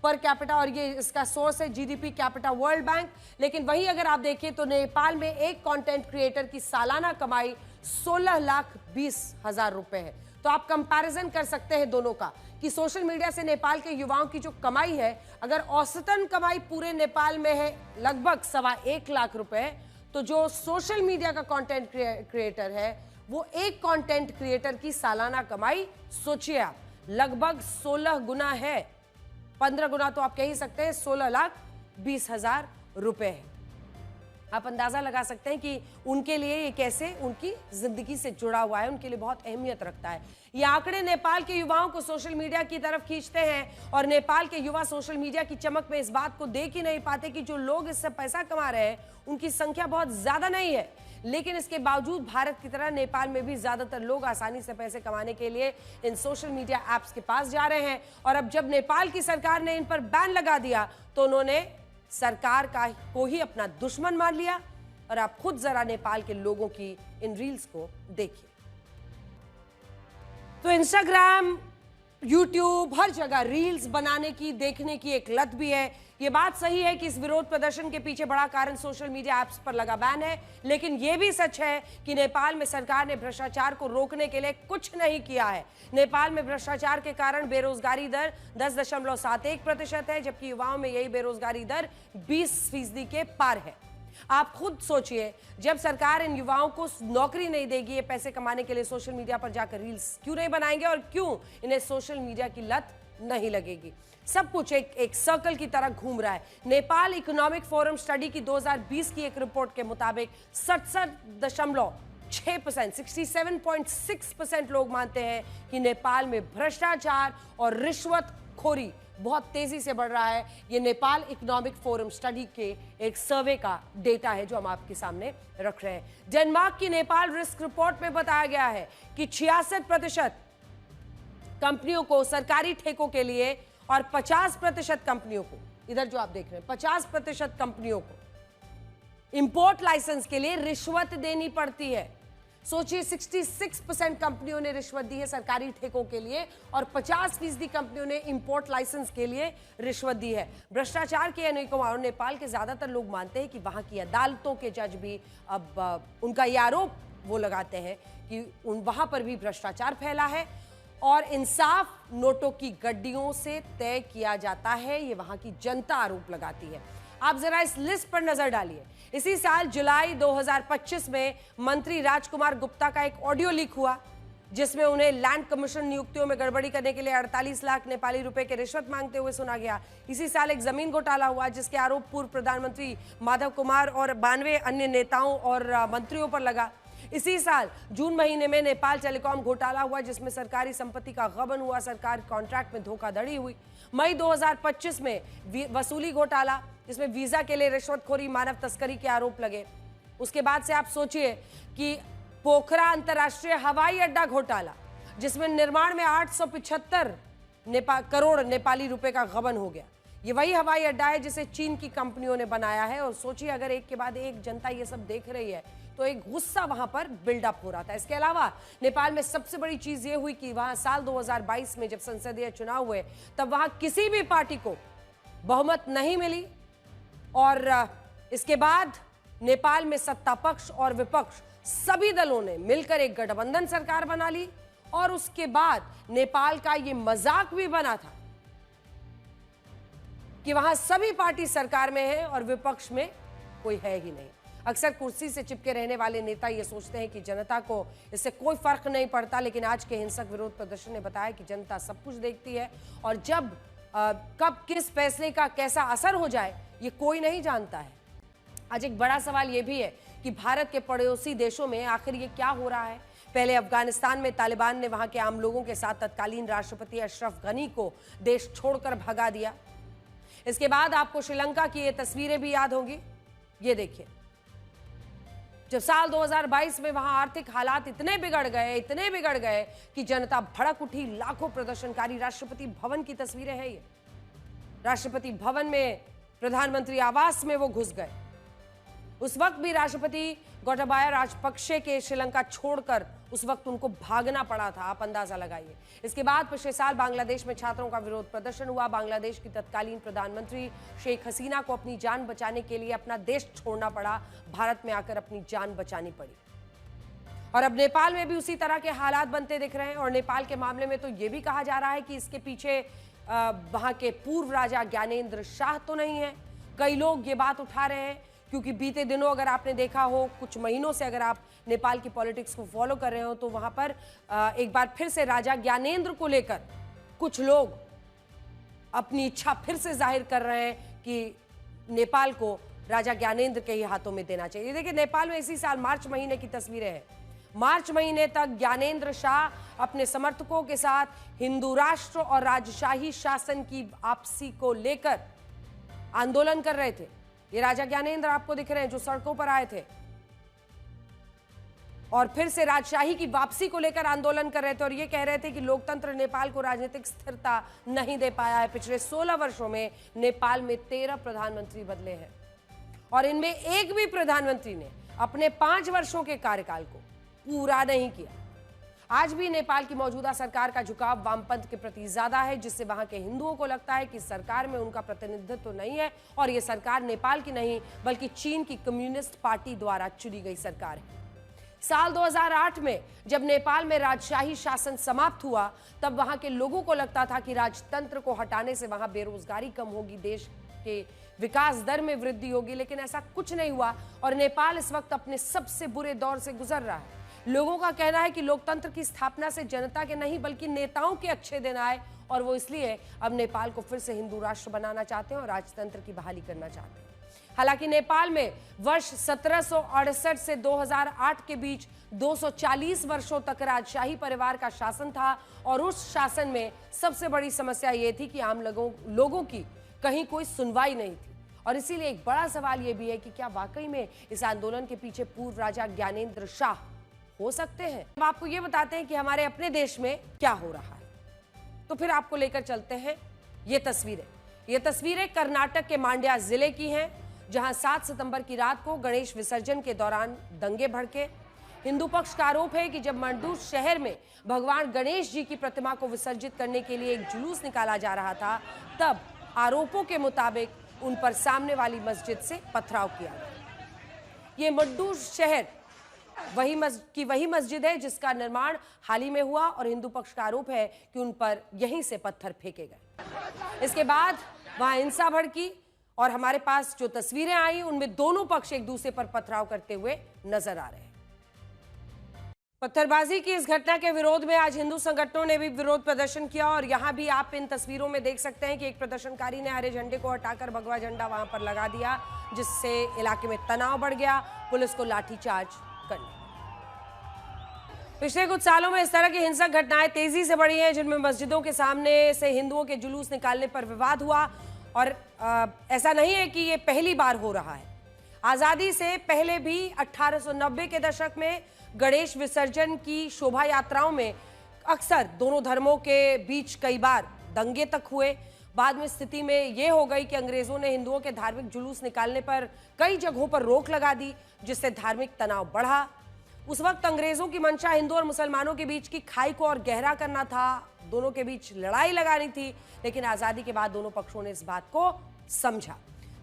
पर कैपिटा, और ये इसका सोर्स है जीडीपी कैपिटा वर्ल्ड बैंक। लेकिन वहीं अगर आप देखिए तो नेपाल में एक कंटेंट क्रिएटर की सालाना कमाई 16,20,000 रुपए है। तो आप कंपैरिजन कर सकते हैं दोनों का कि सोशल मीडिया से नेपाल के युवाओं की जो कमाई है, अगर औसतन कमाई पूरे नेपाल में है लगभग 1.25 लाख रुपए, तो जो सोशल मीडिया का कंटेंट क्रिएटर है वो एक कंटेंट क्रिएटर की सालाना कमाई सोचिए आप लगभग 16 गुना है, 15 गुना तो आप कह ही सकते हैं, 16,20,000 रुपए है। आप अंदाजा लगा सकते हैं कि उनके लिए ये कैसे उनकी जिंदगी से जुड़ा हुआ है, उनके लिए बहुत अहमियत रखता है। ये आंकड़े नेपाल के युवाओं को सोशल मीडिया की तरफ खींचते हैं, और नेपाल के युवा सोशल मीडिया की चमक में इस बात को देख ही नहीं पाते कि जो लोग इससे पैसा कमा रहे हैं उनकी संख्या बहुत ज्यादा नहीं है। लेकिन इसके बावजूद भारत की तरह नेपाल में भी ज्यादातर लोग आसानी से पैसे कमाने के लिए इन सोशल मीडिया ऐप्स के पास जा रहे हैं। और अब जब नेपाल की सरकार ने इन पर बैन लगा दिया तो उन्होंने सरकार को ही अपना दुश्मन मान लिया। और आप खुद जरा नेपाल के लोगों की इन रील्स को देखिए। तो इंस्टाग्राम, यूट्यूब, हर जगह रील्स बनाने की, देखने की एक लत भी है। ये बात सही है कि इस विरोध प्रदर्शन के पीछे बड़ा कारण सोशल मीडिया ऐप्स पर लगा बैन है, लेकिन यह भी सच है कि नेपाल में सरकार ने भ्रष्टाचार को रोकने के लिए कुछ नहीं किया है। नेपाल में भ्रष्टाचार के कारण बेरोजगारी दर 10.71% है, जबकि युवाओं में यही बेरोजगारी दर 20% के पार है। आप खुद सोचिए, जब सरकार इन युवाओं को नौकरी नहीं देगी, ये पैसे कमाने के लिए सोशल मीडिया पर जाकर रील्स क्यों नहीं बनाएंगे, और क्यों इन्हें सोशल मीडिया की लत नहीं लगेगी। सब कुछ एक सर्कल की तरह घूम रहा है। नेपाल इकोनॉमिक फोरम स्टडी की 2020 की एक रिपोर्ट के मुताबिक 67 6%, 67.6% लोग मानते हैं कि नेपाल में भ्रष्टाचार और रिश्वतखोरी बहुत तेजी से बढ़ रहा है। ये नेपाल इकोनॉमिक फोरम स्टडी के एक सर्वे का डेटा है जो हम आपके सामने रख रहे हैं। डेनमार्क की नेपाल रिस्क रिपोर्ट में बताया गया है कि 66% कंपनियों को सरकारी ठेकों के लिए और 50% कंपनियों को, इधर जो आप देख रहे हैं 50% कंपनियों को इंपोर्ट लाइसेंस के लिए रिश्वत देनी पड़ती है। सोचिए 66% कंपनियों ने रिश्वत दी है सरकारी ठेकों के लिए और 50% कंपनियों ने इंपोर्ट लाइसेंस के लिए रिश्वत दी है। भ्रष्टाचार के अनेकों और नेपाल के ज्यादातर लोग मानते हैं कि वहां की अदालतों के जज भी अब उनका यह आरोप वो लगाते हैं कि वहां पर भी भ्रष्टाचार फैला है और इंसाफ नोटों की गड्डियों से तय किया जाता है, ये वहां की जनता आरोप लगाती है। आप जरा इस लिस्ट पर नजर डालिए। इसी साल जुलाई 2025 में मंत्री राजकुमार गुप्ता का एक ऑडियो लीक हुआ जिसमें उन्हें लैंड कमीशन नियुक्तियों में गड़बड़ी करने के लिए 48 लाख नेपाली रुपए के रिश्वत मांगते हुए सुना गया। इसी साल एक जमीन घोटाला हुआ जिसके आरोप पूर्व प्रधानमंत्री माधव कुमार और 92 अन्य नेताओं और मंत्रियों पर लगा। इसी साल जून महीने में नेपाल टेलीकॉम घोटाला हुआ जिसमें सरकारी संपत्ति का गबन हुआ, सरकार कॉन्ट्रैक्ट में धोखाधड़ी हुई। मई 2025 में वसूली घोटाला जिसमें वीजा के लिए रिश्वतखोरी, मानव तस्करी के आरोप लगे। उसके बाद से आप सोचिए कि पोखरा अंतर्राष्ट्रीय हवाई अड्डा घोटाला जिसमें निर्माण में 875 करोड़ नेपाली रुपए का गबन हो गया। ये वही हवाई अड्डा है जिसे चीन की कंपनियों ने बनाया है और सोचिए अगर एक के बाद एक जनता ये सब देख रही है तो एक गुस्सा वहां पर बिल्डअप हो रहा था। इसके अलावा नेपाल में सबसे बड़ी चीज ये हुई कि वहां साल 2022 में जब संसदीय चुनाव हुए तब वहां किसी भी पार्टी को बहुमत नहीं मिली और इसके बाद नेपाल में सत्ता पक्ष और विपक्ष सभी दलों ने मिलकर एक गठबंधन सरकार बना ली और उसके बाद नेपाल का ये मजाक भी बना था कि वहां सभी पार्टी सरकार में है और विपक्ष में कोई है ही नहीं। अक्सर कुर्सी से चिपके रहने वाले नेता ये सोचते हैं कि जनता को इससे कोई फर्क नहीं पड़ता, लेकिन आज के हिंसक विरोध प्रदर्शन ने बताया कि जनता सब कुछ देखती है और जब कब किस फैसले का कैसा असर हो जाए ये कोई नहीं जानता है। आज एक बड़ा सवाल ये भी है कि भारत के पड़ोसी देशों में आखिर ये क्या हो रहा है। पहले अफगानिस्तान में तालिबान ने वहां के आम लोगों के साथ तत्कालीन राष्ट्रपति अशरफ गनी को देश छोड़कर भगा दिया। इसके बाद आपको श्रीलंका की ये तस्वीरें भी याद होंगी। ये देखिए, जब साल 2022 में वहां आर्थिक हालात इतने बिगड़ गए कि जनता भड़क उठी। लाखों प्रदर्शनकारी राष्ट्रपति भवन की तस्वीरें हैं ये। राष्ट्रपति भवन में प्रधानमंत्री आवास में वो घुस गए। उस वक्त भी राष्ट्रपति गोटाबाया राजपक्षे के श्रीलंका छोड़कर उस वक्त उनको भागना पड़ा था, आप अंदाजा लगाइए। इसके बाद पिछले साल बांग्लादेश में छात्रों का विरोध प्रदर्शन हुआ। बांग्लादेश की तत्कालीन प्रधानमंत्री शेख हसीना को अपनी जान बचाने के लिए अपना देश छोड़ना पड़ा, भारत में आकर अपनी जान बचानी पड़ी। और अब नेपाल में भी उसी तरह के हालात बनते दिख रहे हैं और नेपाल के मामले में तो ये भी कहा जा रहा है कि इसके पीछे वहां के पूर्व राजा ज्ञानेंद्र शाह तो नहीं है। कई लोग ये बात उठा रहे हैं क्योंकि बीते दिनों अगर आपने देखा हो, कुछ महीनों से अगर आप नेपाल की पॉलिटिक्स को फॉलो कर रहे हो तो वहां पर एक बार फिर से राजा ज्ञानेंद्र को लेकर कुछ लोग अपनी इच्छा फिर से जाहिर कर रहे हैं कि नेपाल को राजा ज्ञानेंद्र के ही हाथों में देना चाहिए। देखिए, नेपाल में इसी साल मार्च महीने की तस्वीरें हैं। मार्च महीने तक ज्ञानेंद्र शाह अपने समर्थकों के साथ हिंदू राष्ट्र और राजशाही शासन की आपसी को लेकर आंदोलन कर रहे थे। ये राजा ज्ञानेंद्र आपको दिख रहे हैं जो सड़कों पर आए थे और फिर से राजशाही की वापसी को लेकर आंदोलन कर रहे थे और ये कह रहे थे कि लोकतंत्र नेपाल को राजनीतिक स्थिरता नहीं दे पाया है। पिछले 16 वर्षों में नेपाल में 13 प्रधानमंत्री बदले हैं और इनमें एक भी प्रधानमंत्री ने अपने 5 वर्षों के कार्यकाल को पूरा नहीं किया। आज भी नेपाल की मौजूदा सरकार का झुकाव वामपंथ के प्रति ज्यादा है, जिससे वहां के हिंदुओं को लगता है कि सरकार में उनका प्रतिनिधित्व तो नहीं है और यह सरकार नेपाल की नहीं बल्कि चीन की कम्युनिस्ट पार्टी द्वारा चुनी गई सरकार है। साल 2008 में जब नेपाल में राजशाही शासन समाप्त हुआ तब वहां के लोगों को लगता था कि राजतंत्र को हटाने से वहां बेरोजगारी कम होगी, देश के विकास दर में वृद्धि होगी, लेकिन ऐसा कुछ नहीं हुआ और नेपाल इस वक्त अपने सबसे बुरे दौर से गुजर रहा है। लोगों का कहना है कि लोकतंत्र की स्थापना से जनता के नहीं बल्कि नेताओं के अच्छे दिन आए और वो इसलिए अब नेपाल को फिर से हिंदू राष्ट्र बनाना चाहते हैं और राजतंत्र की बहाली करना चाहते हैं। हालांकि नेपाल में वर्ष 1768 से 2008 के बीच 240 वर्षों तक राजशाही परिवार का शासन था और उस शासन में सबसे बड़ी समस्या यह थी कि आम लोगों की कहीं कोई सुनवाई नहीं थी। और इसीलिए एक बड़ा सवाल यह भी है कि क्या वाकई में इस आंदोलन के पीछे पूर्व राजा ज्ञानेंद्र शाह हो सकते हैं। अब आपको यह बताते हैं कि हमारे अपने देश में क्या हो रहा है, तो फिर आपको लेकर चलते हैं ये तस्वीरें कर्नाटक के मांड्या जिले की हैं, जहां 7 सितंबर की रात को गणेश विसर्जन के दौरान दंगे भड़के। हिंदू पक्ष का आरोप है कि जब मंडूर शहर में भगवान गणेश जी की प्रतिमा को विसर्जित करने के लिए एक जुलूस निकाला जा रहा था, तब आरोपों के मुताबिक उन पर सामने वाली मस्जिद से पथराव किया गया। ये मंडूर शहर वही मस्जिद है जिसका निर्माण हाल ही में हुआ और हिंदू पक्ष का आरोप है कि उन पर यहीं से पत्थर फेंके गए। इसके बाद वहां हिंसा भड़की और हमारे पास जो तस्वीरें आई उनमें दोनों पक्ष एक दूसरे पर पथराव करते हुए नजर आ रहे हैं। पत्थरबाजी की इस घटना के विरोध में आज हिंदू संगठनों ने भी विरोध प्रदर्शन किया और यहां भी आप इन तस्वीरों में देख सकते हैं कि एक प्रदर्शनकारी ने हरे झंडे को हटाकर भगवा झंडा वहां पर लगा दिया, जिससे इलाके में तनाव बढ़ गया, पुलिस को लाठीचार्ज करना। पिछले कुछ सालों में इस तरह की हिंसक घटनाएं तेजी से बढ़ी हैं, जिनमें मस्जिदों के सामने से हिंदुओं के जुलूस निकालने पर विवाद हुआ और ऐसा नहीं है कि ये पहली बार हो रहा है। आजादी से पहले भी 1890 के दशक में गणेश विसर्जन की शोभा यात्राओं में अक्सर दोनों धर्मों के बीच कई बार दंगे तक हुए। बाद में स्थिति में यह हो गई कि अंग्रेजों ने हिंदुओं के धार्मिक जुलूस निकालने पर कई जगहों पर रोक लगा दी, जिससे धार्मिक तनाव बढ़ा। उस वक्त अंग्रेजों की मंशा हिंदू और मुसलमानों के बीच की खाई को और गहरा करना था, दोनों के बीच लड़ाई लगानी थी। लेकिन आजादी के बाद दोनों पक्षों ने इस बात को समझा।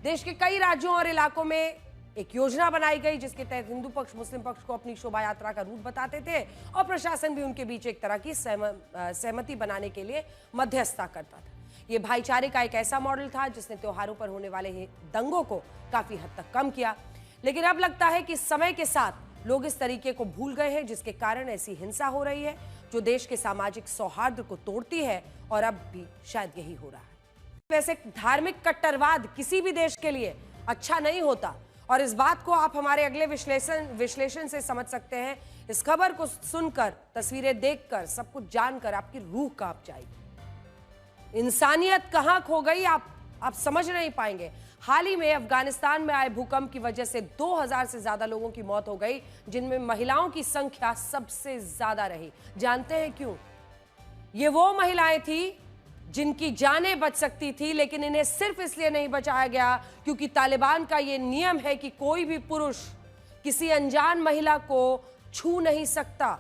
देश के कई राज्यों और इलाकों में एक योजना बनाई गई जिसके तहत हिंदू पक्ष मुस्लिम पक्ष को अपनी शोभा यात्रा का रूट बताते थे और प्रशासन भी उनके बीच एक तरह की सहमति बनाने के लिए मध्यस्थता करता था। ये भाईचारे का एक ऐसा मॉडल था जिसने त्योहारों पर होने वाले दंगों को काफी हद तक कम किया। लेकिन अब लगता है कि समय के साथ लोग इस तरीके को भूल गए हैं, जिसके कारण ऐसी हिंसा हो रही है जो देश के सामाजिक सौहार्द को तोड़ती है और अब भी शायद यही हो रहा है। वैसे धार्मिक कट्टरवाद किसी भी देश के लिए अच्छा नहीं होता और इस बात को आप हमारे अगले विश्लेषण से समझ सकते हैं। इस खबर को सुनकर, तस्वीरें देखकर, सब कुछ जानकर आपकी रूह कांप जाएगी। इंसानियत कहां खो गई आप समझ नहीं पाएंगे। हाल ही में अफगानिस्तान में आए भूकंप की वजह से 2000 से ज्यादा लोगों की मौत हो गई, जिनमें महिलाओं की संख्या सबसे ज्यादा रही। जानते हैं क्यों? ये वो महिलाएं थी जिनकी जानें बच सकती थी, लेकिन इन्हें सिर्फ इसलिए नहीं बचाया गया क्योंकि तालिबान का ये नियम है कि कोई भी पुरुष किसी अनजान महिला को छू नहीं सकता।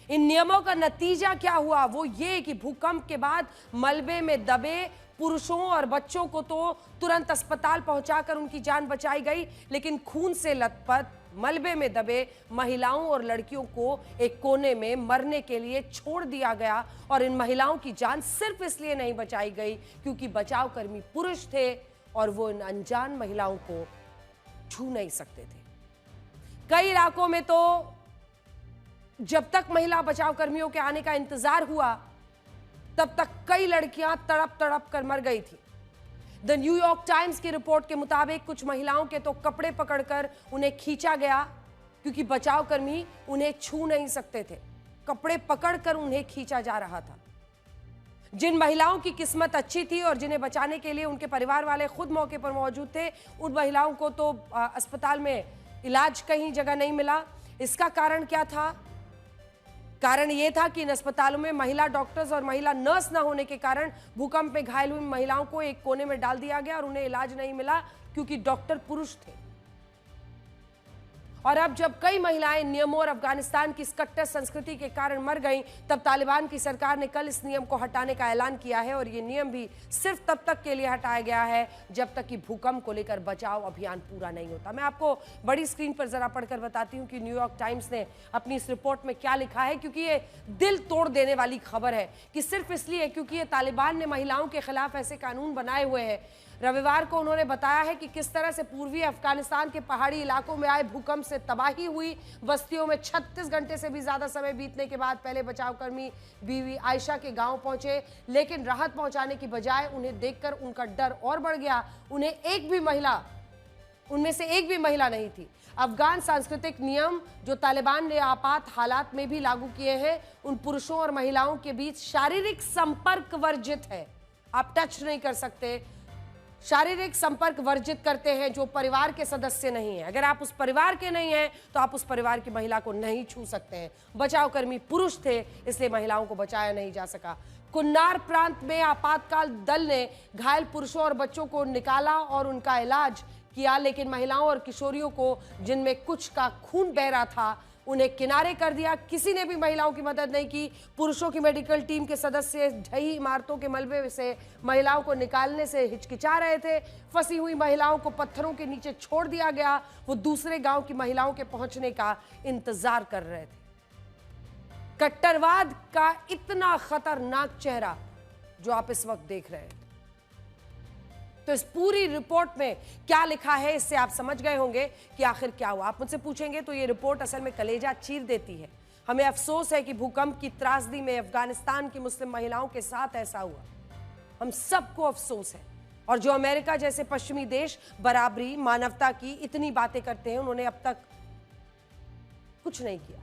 इन नियमों का नतीजा क्या हुआ? वो ये कि भूकंप के बाद मलबे में दबे पुरुषों और बच्चों को तो तुरंत अस्पताल पहुंचाकर उनकी जान बचाई गई, लेकिन खून से लथपथ मलबे में दबे महिलाओं और लड़कियों को एक कोने में मरने के लिए छोड़ दिया गया। और इन महिलाओं की जान सिर्फ इसलिए नहीं बचाई गई क्योंकि बचाव कर्मी पुरुष थे और वो इन अनजान महिलाओं को छू नहीं सकते थे। कई इलाकों में तो जब तक महिला बचाव कर्मियों के आने का इंतजार हुआ, तब तक कई लड़कियां तड़प तड़प कर मर गई थी। द न्यूयॉर्क टाइम्स की रिपोर्ट के मुताबिक कुछ महिलाओं के तो कपड़े पकड़कर उन्हें खींचा गया क्योंकि बचाव कर्मी उन्हें छू नहीं सकते थे। कपड़े पकड़कर उन्हें खींचा जा रहा था। जिन महिलाओं की किस्मत अच्छी थी और जिन्हें बचाने के लिए उनके परिवार वाले खुद मौके पर मौजूद थे, उन महिलाओं को तो अस्पताल में इलाज कहीं जगह नहीं मिला। इसका कारण क्या था? कारण यह था कि इन अस्पतालों में महिला डॉक्टर्स और महिला नर्स न होने के कारण भूकंप में घायल हुई महिलाओं को एक कोने में डाल दिया गया और उन्हें इलाज नहीं मिला क्योंकि डॉक्टर पुरुष थे। और अब जब कई महिलाएं नियमों और अफगानिस्तान की इस कट्टर संस्कृति के कारण मर गईं, तब तालिबान की सरकार ने कल इस नियम को हटाने का ऐलान किया है और ये नियम भी सिर्फ तब तक के लिए हटाया गया है जब तक कि भूकंप को लेकर बचाव अभियान पूरा नहीं होता। मैं आपको बड़ी स्क्रीन पर जरा पढ़कर बताती हूँ कि न्यूयॉर्क टाइम्स ने अपनी इस रिपोर्ट में क्या लिखा है, क्योंकि ये दिल तोड़ देने वाली खबर है कि सिर्फ इसलिए क्योंकि ये तालिबान ने महिलाओं के खिलाफ ऐसे कानून बनाए हुए हैं रविवार को उन्होंने बताया है कि किस तरह से पूर्वी अफगानिस्तान के पहाड़ी इलाकों में आए भूकंप से तबाही हुई। बस्तियों में 36 घंटे से भी ज्यादा समय बीतने के बाद पहले बचावकर्मी बीवी आयशा के गांव पहुंचे, लेकिन राहत पहुंचाने की बजाय उन्हें देखकर उनका डर और बढ़ गया। उनमें से एक भी महिला नहीं थी। अफगान सांस्कृतिक नियम जो तालिबान ने आपात हालात में भी लागू किए हैं, उन पुरुषों और महिलाओं के बीच शारीरिक संपर्क वर्जित है। आप टच नहीं कर सकते, शारीरिक संपर्क वर्जित करते हैं जो परिवार के सदस्य नहीं है। अगर आप उस परिवार के नहीं हैं तो आप उस परिवार की महिला को नहीं छू सकते हैं। बचावकर्मी पुरुष थे, इसलिए महिलाओं को बचाया नहीं जा सका। कुन्नार प्रांत में आपातकाल दल ने घायल पुरुषों और बच्चों को निकाला और उनका इलाज किया, लेकिन महिलाओं और किशोरियों को, जिनमें कुछ का खून बह रहा था, उन्हें किनारे कर दिया। किसी ने भी महिलाओं की मदद नहीं की। पुरुषों की मेडिकल टीम के सदस्य ढही इमारतों के मलबे से महिलाओं को निकालने से हिचकिचा रहे थे। फंसी हुई महिलाओं को पत्थरों के नीचे छोड़ दिया गया। वो दूसरे गांव की महिलाओं के पहुंचने का इंतजार कर रहे थे। कट्टरवाद का इतना खतरनाक चेहरा जो आप इस वक्त देख रहे हैं, तो इस पूरी रिपोर्ट में क्या लिखा है, इससे आप समझ गए होंगे कि आखिर क्या हुआ। आप मुझसे पूछेंगे तो ये रिपोर्ट असल में कलेजा चीर देती है। हमें अफसोस है कि भूकंप की त्रासदी में अफगानिस्तान की मुस्लिम महिलाओं के साथ ऐसा हुआ। हम सबको अफसोस है। और जो अमेरिका जैसे पश्चिमी देश बराबरी, मानवता की इतनी बातें करते हैं, उन्होंने अब तक कुछ नहीं किया।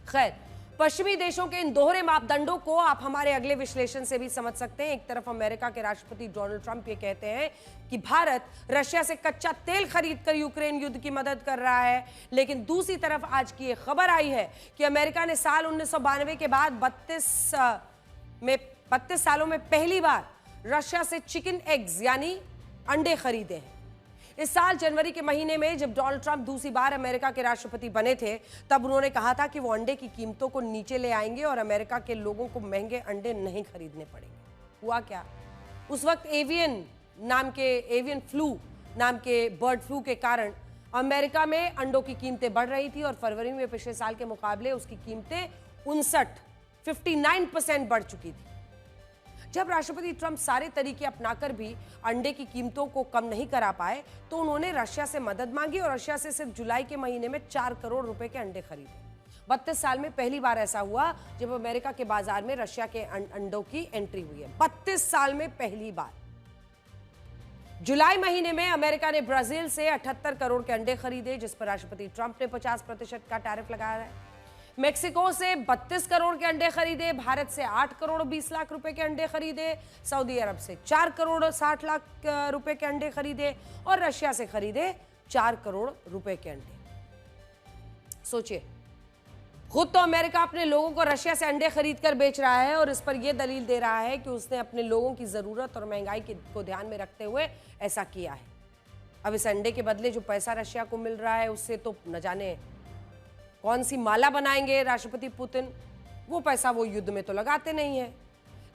खैर, पश्चिमी देशों के इन दोहरे मापदंडों को आप हमारे अगले विश्लेषण से भी समझ सकते हैं। एक तरफ अमेरिका के राष्ट्रपति डोनाल्ड ट्रंप ये कहते हैं कि भारत रशिया से कच्चा तेल खरीदकर यूक्रेन युद्ध की मदद कर रहा है, लेकिन दूसरी तरफ आज की ये खबर आई है कि अमेरिका ने साल 1992 के बाद 32 सालों में पहली बार रशिया से चिकन एग्स यानी अंडे खरीदे हैं। इस साल जनवरी के महीने में जब डोनाल्ड ट्रंप दूसरी बार अमेरिका के राष्ट्रपति बने थे, तब उन्होंने कहा था कि वो अंडे की कीमतों को नीचे ले आएंगे और अमेरिका के लोगों को महंगे अंडे नहीं खरीदने पड़ेंगे। हुआ क्या? उस वक्त एवियन फ्लू नाम के बर्ड फ्लू के कारण अमेरिका में अंडों की कीमतें बढ़ रही थी और फरवरी में पिछले साल के मुकाबले उसकी कीमतें 59% बढ़ चुकी थी। जब राष्ट्रपति ट्रंप सारे तरीके अपनाकर भी अंडे की कीमतों को कम नहीं करा पाए, तो उन्होंने रशिया से मदद मांगी और रशिया से सिर्फ जुलाई के महीने में 4 करोड़ रुपए के अंडे खरीदे। 32 साल में पहली बार ऐसा हुआ जब अमेरिका के बाजार में रशिया के अंडों की एंट्री हुई है। 32 साल में पहली बार। जुलाई महीने में अमेरिका ने ब्राजील से 78 करोड़ के अंडे खरीदे, जिस पर राष्ट्रपति ट्रंप ने 50% का टैरिफ लगाया है। मेक्सिको से 32 करोड़ के अंडे खरीदे, भारत से 8 करोड़ 20 लाख रुपए के अंडे खरीदे, सऊदी अरब से 4 करोड़ 60 लाख रुपए के अंडे खरीदे और रशिया से खरीदे 4 करोड़ रुपए के अंडे। सोचिए, खुद तो अमेरिका अपने लोगों को रशिया से अंडे खरीद कर बेच रहा है और इस पर यह दलील दे रहा है कि उसने अपने लोगों की जरूरत और महंगाई को ध्यान में रखते हुए ऐसा किया है। अब इस अंडे के बदले जो पैसा रशिया को मिल रहा है, उससे तो न जाने कौन सी माला बनाएंगे राष्ट्रपति पुतिन। वो पैसा वो युद्ध में तो लगाते नहीं है।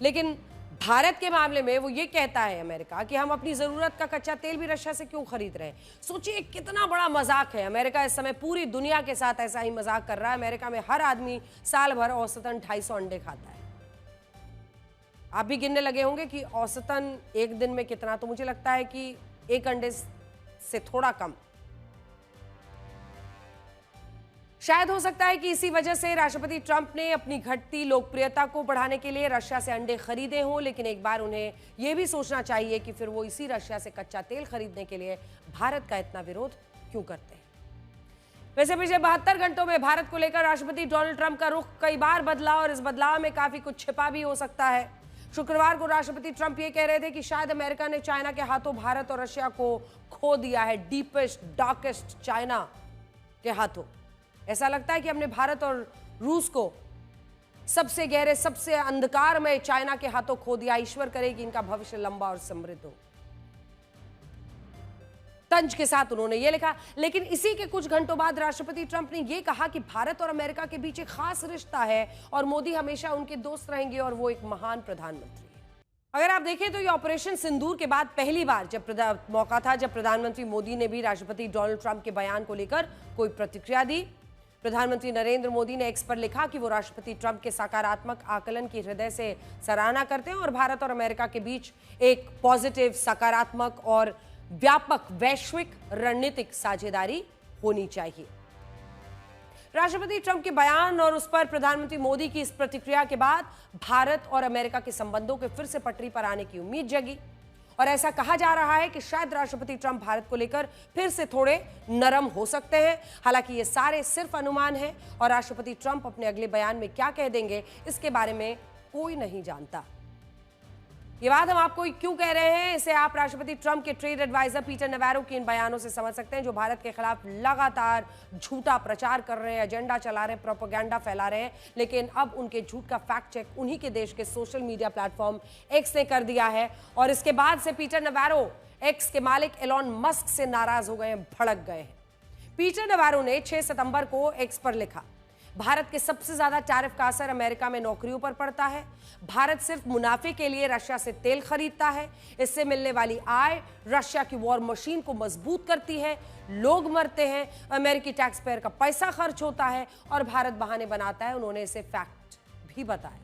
लेकिन भारत के मामले में वो ये कहता है अमेरिका कि हम अपनी जरूरत का कच्चा तेल भी रशिया से क्यों खरीद रहे हैं। सोचिए कितना बड़ा मजाक है। अमेरिका इस समय पूरी दुनिया के साथ ऐसा ही मजाक कर रहा है। अमेरिका में हर आदमी साल भर औसतन 250 अंडे खाता है। आप भी गिनने लगे होंगे कि औसतन एक दिन में कितना, तो मुझे लगता है कि एक अंडे से थोड़ा कम। शायद हो सकता है कि इसी वजह से राष्ट्रपति ट्रंप ने अपनी घटती लोकप्रियता को बढ़ाने के लिए रशिया से अंडे खरीदे हों, लेकिन एक बार उन्हें यह भी सोचना चाहिए कि फिर वो इसी रशिया से कच्चा तेल खरीदने के लिए भारत का इतना विरोध क्यों करते हैं। वैसे पिछले 72 घंटों में भारत को लेकर राष्ट्रपति डोनाल्ड ट्रंप का रुख कई बार बदला और इस बदलाव में काफी कुछ छिपा भी हो सकता है। शुक्रवार को राष्ट्रपति ट्रंप ये कह रहे थे कि शायद अमेरिका ने चाइना के हाथों भारत और रशिया को खो दिया है, डीपेस्ट डार्केस्ट चाइना के हाथों। ऐसा लगता है कि हमने भारत और रूस को सबसे गहरे, सबसे अंधकार में चाइना के हाथों खो दिया। ईश्वर करे कि इनका भविष्य लंबा और समृद्ध हो। तंज के साथ उन्होंने ये लिखा। लेकिन इसी के कुछ घंटों बाद राष्ट्रपति ट्रंप ने यह कहा कि भारत और अमेरिका के बीच एक खास रिश्ता है और मोदी हमेशा उनके दोस्त रहेंगे और वो एक महान प्रधानमंत्री है। अगर आप देखें तो ये ऑपरेशन सिंदूर के बाद पहली बार मौका था जब प्रधानमंत्री मोदी ने भी राष्ट्रपति डोनाल्ड ट्रंप के बयान को लेकर कोई प्रतिक्रिया दी। प्रधानमंत्री नरेंद्र मोदी ने एक्स पर लिखा कि वो राष्ट्रपति ट्रंप के सकारात्मक आकलन की हृदय से सराहना करते हैं और भारत और अमेरिका के बीच एक पॉजिटिव, सकारात्मक और व्यापक वैश्विक रणनीतिक साझेदारी होनी चाहिए। राष्ट्रपति ट्रंप के बयान और उस पर प्रधानमंत्री मोदी की इस प्रतिक्रिया के बाद भारत और अमेरिका के संबंधों के फिर से पटरी पर आने की उम्मीद जगी और ऐसा कहा जा रहा है कि शायद राष्ट्रपति ट्रंप भारत को लेकर फिर से थोड़े नरम हो सकते हैं। हालांकि ये सारे सिर्फ अनुमान हैं और राष्ट्रपति ट्रंप अपने अगले बयान में क्या कह देंगे इसके बारे में कोई नहीं जानता। ये बात हम आपको क्यों कह रहे हैं, इसे आप राष्ट्रपति ट्रंप के ट्रेड एडवाइजर पीटर नवारो के इन बयानों से समझ सकते हैं, जो भारत के खिलाफ लगातार झूठा प्रचार कर रहे हैं, एजेंडा चला रहे हैं, प्रोपेगेंडा फैला रहे हैं। लेकिन अब उनके झूठ का फैक्ट चेक उन्हीं के देश के सोशल मीडिया प्लेटफॉर्म एक्स ने कर दिया है और इसके बाद से पीटर नवारो एक्स के मालिक एलॉन मस्क से नाराज हो गए हैं, भड़क गए हैं। पीटर नवारो ने 6 सितंबर को एक्स पर लिखा, भारत के सबसे ज्यादा टैरिफ का असर अमेरिका में नौकरियों पर पड़ता है। भारत सिर्फ मुनाफे के लिए रशिया से तेल खरीदता है। इससे मिलने वाली आय रशिया की वॉर मशीन को मजबूत करती है। लोग मरते हैं, अमेरिकी टैक्स पेयर का पैसा खर्च होता है और भारत बहाने बनाता है। उन्होंने इसे फैक्ट भी बताया,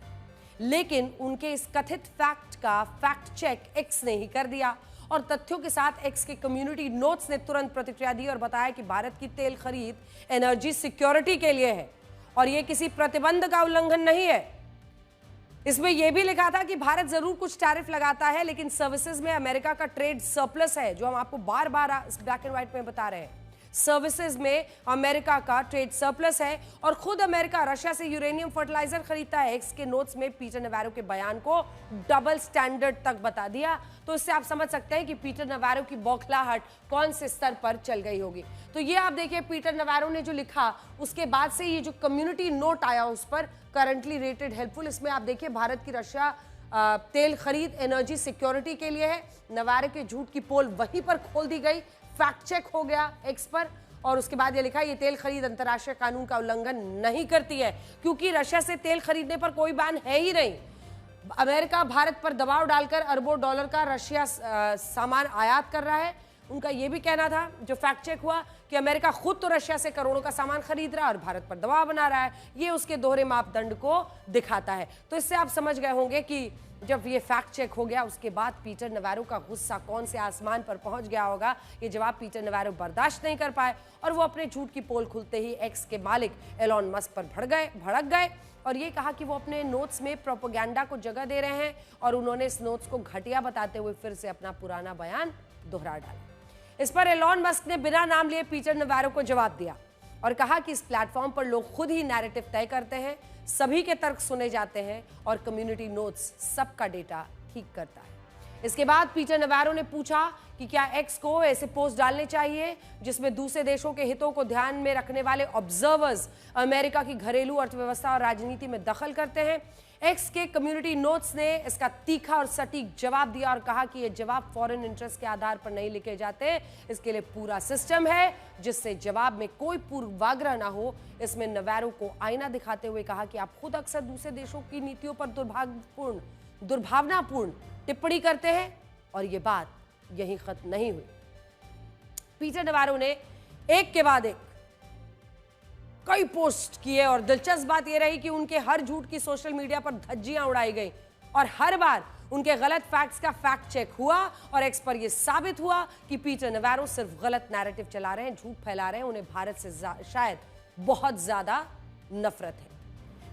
लेकिन उनके इस कथित फैक्ट का फैक्ट चेक एक्स ने ही कर दिया और तथ्यों के साथ एक्स के कम्युनिटी नोट्स ने तुरंत प्रतिक्रिया दी और बताया कि भारत की तेल खरीद एनर्जी सिक्योरिटी के लिए है और यह किसी प्रतिबंध का उल्लंघन नहीं है। इसमें यह भी लिखा था कि भारत जरूर कुछ टैरिफ लगाता है, लेकिन सर्विसेज में अमेरिका का ट्रेड सरप्लस है, जो हम आपको बार बार ब्लैक एंड व्हाइट में बता रहे हैं। सर्विसेज में अमेरिका का ट्रेड सरप्लस है और खुद अमेरिका रशिया से यूरेनियम फर्टिलाइजर खरीदता है। एक्स के नोट्स में पीटर नवारो के बयान को डबल स्टैंडर्ड तक बता दिया। तो इससे आप समझ सकते हैं कि पीटर नवारो की बौखलाहट कौन से स्तर पर चल गई होगी। तो ये आप देखिए, पीटर नवारो ने जो लिखा उसके बाद से ये जो कम्युनिटी नोट आया उस पर करंटली रेटेड हेल्पफुल, इसमें आप देखिए भारत की रशिया तेल खरीद एनर्जी सिक्योरिटी के लिए है। नवारो के झूठ की पोल वहीं पर खोल दी गई, फैक्ट चेक हो गया एक्स पर और उसके बाद ये लिखा, ये तेल खरीद अंतर्राष्ट्रीय कानून का उल्लंघन नहीं करती है क्योंकि रशिया से तेल खरीदने पर कोई बैन है ही नहीं। अमेरिका भारत पर दबाव डालकर अरबों डॉलर का रशिया सामान आयात कर रहा है। उनका यह भी कहना था, जो फैक्ट चेक हुआ, कि अमेरिका खुद तो रशिया से करोड़ों का सामान खरीद रहा है और भारत पर दबाव बना रहा है। ये उसके दोहरे मापदंड को दिखाता है। तो इससे आप समझ गए होंगे कि जब ये फैक्ट चेक हो गया उसके बाद पीटर नवारो का गुस्सा कौन से आसमान पर पहुंच गया होगा। ये जवाब पीटर नवारो बर्दाश्त नहीं कर पाए और वो अपने झूठ की पोल खुलते ही एक्स के मालिक एलॉन मस्क पर भड़क गए और ये कहा कि वो अपने नोट्स में प्रोपेगेंडा को जगह दे रहे हैं और उन्होंने इस नोट्स को घटिया बताते हुए फिर से अपना पुराना बयान दोहरा डाला। इस पर एलॉन मस्क ने बिना नाम लिए पीटर नवारो को जवाब दिया और कहा कि इस प्लेटफॉर्म पर लोग खुद ही नैरेटिव तय करते हैं, सभी के तर्क सुने जाते हैं और कम्युनिटी नोट्स सबका डेटा ठीक करता है। इसके बाद पीटर नवारो ने पूछा कि क्या एक्स को ऐसे पोस्ट डालने चाहिए जिसमें दूसरे देशों के हितों को ध्यान में रखने वाले ऑब्जर्वर्स अमेरिका की घरेलू अर्थव्यवस्था और राजनीति में दखल करते हैं। एक्स के कम्युनिटी नोट्स ने इसका तीखा और सटीक जवाब दिया और कहा कि ये जवाब फॉरेन इंटरेस्ट के आधार पर नहीं लिखे जाते, इसके लिए पूरा सिस्टम है जिससे जवाब में कोई पूर्वाग्रह ना हो। इसमें नवारो को आईना दिखाते हुए कहा कि आप खुद अक्सर दूसरे देशों की नीतियों पर दुर्भावनापूर्ण टिप्पणी करते हैं और ये बात यहीं खत्म नहीं हुई। पीटर नवारो ने एक के बाद एक कई पोस्ट किए और दिलचस्प बात यह रही कि उनके हर झूठ की सोशल मीडिया पर धज्जियां उड़ाई गई और हर बार उनके गलत फैक्ट्स का फैक्ट चेक हुआ और एक्स पर यह साबित हुआ कि पीटर नवारो सिर्फ गलत नैरेटिव चला रहे हैं, झूठ फैला रहे हैं। उन्हें भारत से शायद बहुत ज्यादा नफरत है।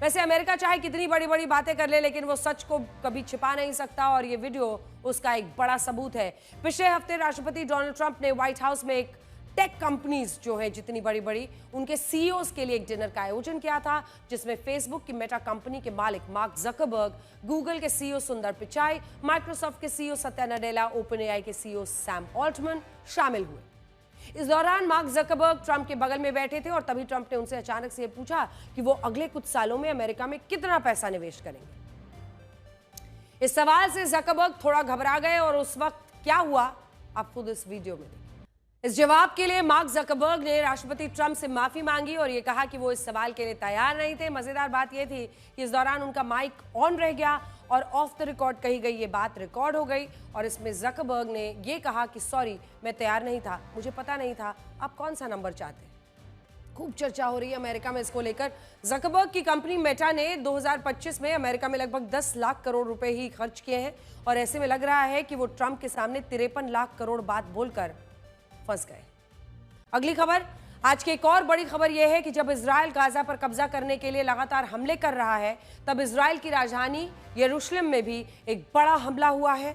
वैसे अमेरिका चाहे कितनी बड़ी बड़ी बातें कर ले, लेकिन वो सच को कभी छिपा नहीं सकता और ये वीडियो उसका एक बड़ा सबूत है। पिछले हफ्ते राष्ट्रपति डोनाल्ड ट्रंप ने व्हाइट हाउस में एक टेक कंपनीज जो है जितनी बड़ी बड़ी उनके सीईओज के लिए एक डिनर का आयोजन किया था, जिसमें फेसबुक की मेटा कंपनी के मालिक मार्क जकरबर्ग, गूगल के सीईओ सुंदर पिचाई, माइक्रोसॉफ्ट के CEO Satya Nadella, open AI के सीईओ सैम ऑल्टमैन शामिल हुए। इस दौरान मार्क जकरबर्ग ट्रंप के बगल में बैठे थे और तभी ट्रंप ने उनसे अचानक से पूछा कि वो अगले कुछ सालों में अमेरिका में कितना पैसा निवेश करेंगे। इस सवाल से जकरबर्ग थोड़ा घबरा गए और उस वक्त क्या हुआ आप खुद इस वीडियो में देखिए। इस जवाब के लिए मार्क जकरबर्ग ने राष्ट्रपति ट्रंप से माफी मांगी और यह कहा कि वो इस सवाल के लिए तैयार नहीं थे। मजेदार बात यह थी कि इस दौरान उनका माइक ऑन रह गया और ऑफ द रिकॉर्ड कही गई ये बात रिकॉर्ड हो गई और इसमें जकरबर्ग ने ये कहा कि सॉरी, मैं तैयार नहीं था, मुझे पता नहीं था, आप कौन सा नंबर चाहते हैं। खूब चर्चा हो रही है अमेरिका में इसको लेकर। जकरबर्ग की कंपनी मेटा ने 2025 में अमेरिका में लगभग 10 लाख करोड़ रुपए ही खर्च किए हैं और ऐसे में लग रहा है कि वो ट्रंप के सामने 53 लाख करोड़ बात बोलकर फंस गए। अगली खबर, आज की एक और बड़ी खबर यह है कि जब इजराइल गाजा पर कब्जा करने के लिए लगातार हमले कर रहा है, तब इजराइल की राजधानी यरूशलेम में भी एक बड़ा हमला हुआ है।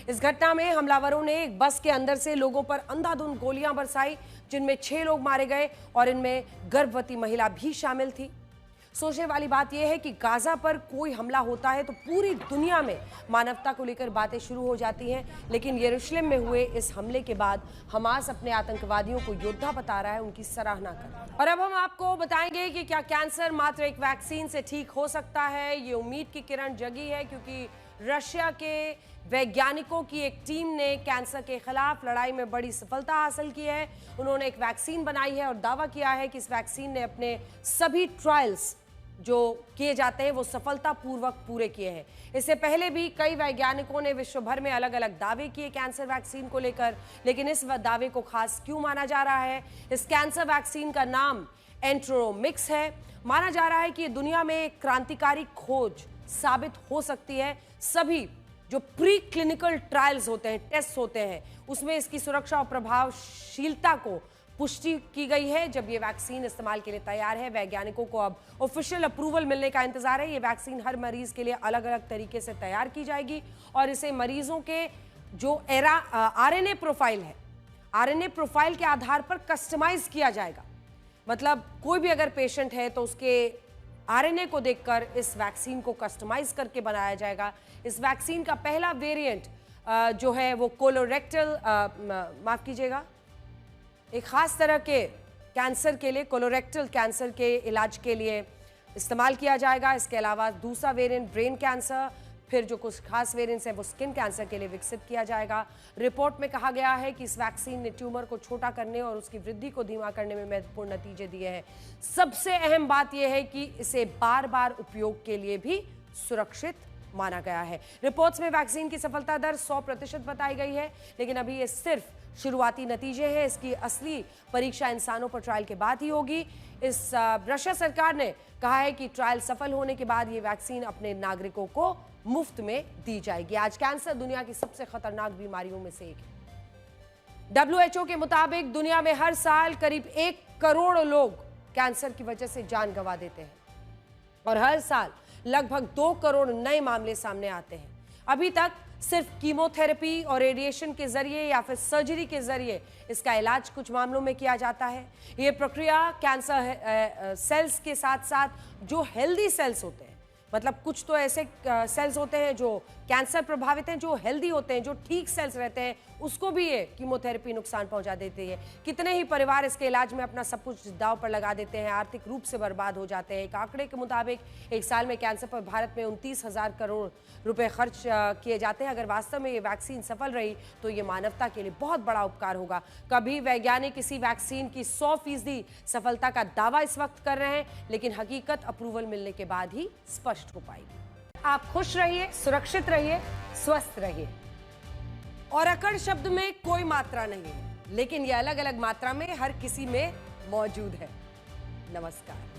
इस घटना में हमलावरों ने एक बस के अंदर से लोगों पर अंधाधुंध गोलियां बरसाई, जिनमें 6 लोग मारे गए और इनमें गर्भवती महिला भी शामिल थी। सोचने वाली बात यह है कि गाजा पर कोई हमला होता है तो पूरी दुनिया में मानवता को लेकर बातें शुरू हो जाती हैं, लेकिन यरूशलेम में हुए इस हमले के बाद हमास अपने आतंकवादियों को योद्धा बता रहा है, उनकी सराहना कर रहा है। और अब हम आपको बताएंगे कि क्या कैंसर मात्र एक वैक्सीन से ठीक हो सकता है। ये उम्मीद की किरण जगी है क्योंकि रशिया के वैज्ञानिकों की एक टीम ने कैंसर के खिलाफ लड़ाई में बड़ी सफलता हासिल की है। उन्होंने एक वैक्सीन बनाई है और दावा किया है कि इस वैक्सीन ने अपने सभी ट्रायल्स जो किए जाते हैं वो सफलतापूर्वक पूरे किए हैं। इससे पहले भी कई वैज्ञानिकों ने विश्व भर में अलग अलग दावे किए कैंसर वैक्सीन को लेकर, लेकिन इस दावे को खास क्यों माना जा रहा है? इस कैंसर वैक्सीन का नाम एंट्रोमिक्स है। माना जा रहा है कि दुनिया में एक क्रांतिकारी खोज साबित हो सकती है। सभी जो प्री क्लिनिकल ट्रायल्स होते हैं, टेस्ट होते हैं, उसमें इसकी सुरक्षा और प्रभावशीलता को पुष्टि की गई है। जब ये वैक्सीन इस्तेमाल के लिए तैयार है, वैज्ञानिकों को अब ऑफिशियल अप्रूवल मिलने का इंतजार है। ये वैक्सीन हर मरीज के लिए अलग अलग तरीके से तैयार की जाएगी और इसे मरीजों के जो आरएनए प्रोफाइल है, आरएनए प्रोफाइल के आधार पर कस्टमाइज किया जाएगा। मतलब कोई भी अगर पेशेंट है तो उसके आरएनए को देखकर इस वैक्सीन को कस्टमाइज करके बनाया जाएगा। इस वैक्सीन का पहला वेरिएंट जो है वो कोलोरेक्टल, माफ कीजिएगा, एक खास तरह के कैंसर के लिए, कोलोरेक्टल कैंसर के इलाज के लिए इस्तेमाल किया जाएगा। इसके अलावा दूसरा वेरिएंट ब्रेन कैंसर, फिर जो कुछ खास वेरिएंट्स हैं वो स्किन कैंसर के लिए विकसित किया जाएगा। रिपोर्ट में कहा गया है कि इस वैक्सीन ने ट्यूमर को छोटा करने और उसकी वृद्धि को धीमा करने में महत्वपूर्ण नतीजे दिए हैं। सबसे अहम बात यह है कि इसे बार बार उपयोग के लिए भी सुरक्षित माना गया है। रिपोर्ट्स में वैक्सीन की सफलता दर 100% बताई गई है, लेकिन अभी ये सिर्फ शुरुआती नतीजे हैं। इसकी असली परीक्षा इंसानों पर ट्रायल के बाद ही होगी। इस रशिया सरकार ने कहा है कि ट्रायल सफल होने के बाद ये वैक्सीन अपने नागरिकों को मुफ्त में दी जाएगी। आज कैंसर दुनिया की सबसे खतरनाक बीमारियों में से एक है। WHO के मुताबिक दुनिया में हर साल करीब 1 करोड़ लोग कैंसर की वजह से जान गंवा देते हैं और हर साल लगभग 2 करोड़ नए मामले सामने आते हैं। अभी तक सिर्फ कीमोथेरेपी और रेडिएशन के जरिए या फिर सर्जरी के जरिए इसका इलाज कुछ मामलों में किया जाता है। यह प्रक्रिया कैंसर सेल्स के साथ साथ जो हेल्दी सेल्स होते हैं, मतलब कुछ तो ऐसे सेल्स होते हैं जो कैंसर प्रभावित हैं, जो हेल्दी होते हैं, जो ठीक सेल्स रहते हैं, उसको भी ये कीमोथेरेपी नुकसान पहुंचा देती है। कितने ही परिवार इसके इलाज में अपना सब कुछ दांव पर लगा देते हैं, आर्थिक रूप से बर्बाद हो जाते हैं। एक आंकड़े के मुताबिक एक साल में कैंसर पर भारत में 29,000 करोड़ रुपए खर्च किए जाते हैं। अगर वास्तव में ये वैक्सीन सफल रही तो ये मानवता के लिए बहुत बड़ा उपकार होगा। कभी वैज्ञानिक किसी वैक्सीन की 100% सफलता का दावा इस वक्त कर रहे हैं, लेकिन हकीकत अप्रूवल मिलने के बाद ही स्पष्ट हो पाएगी। आप खुश रहिए, सुरक्षित रहिए, स्वस्थ रहिए। और अकड़ शब्द में कोई मात्रा नहीं है, लेकिन ये अलग अलग मात्रा में हर किसी में मौजूद है। नमस्कार।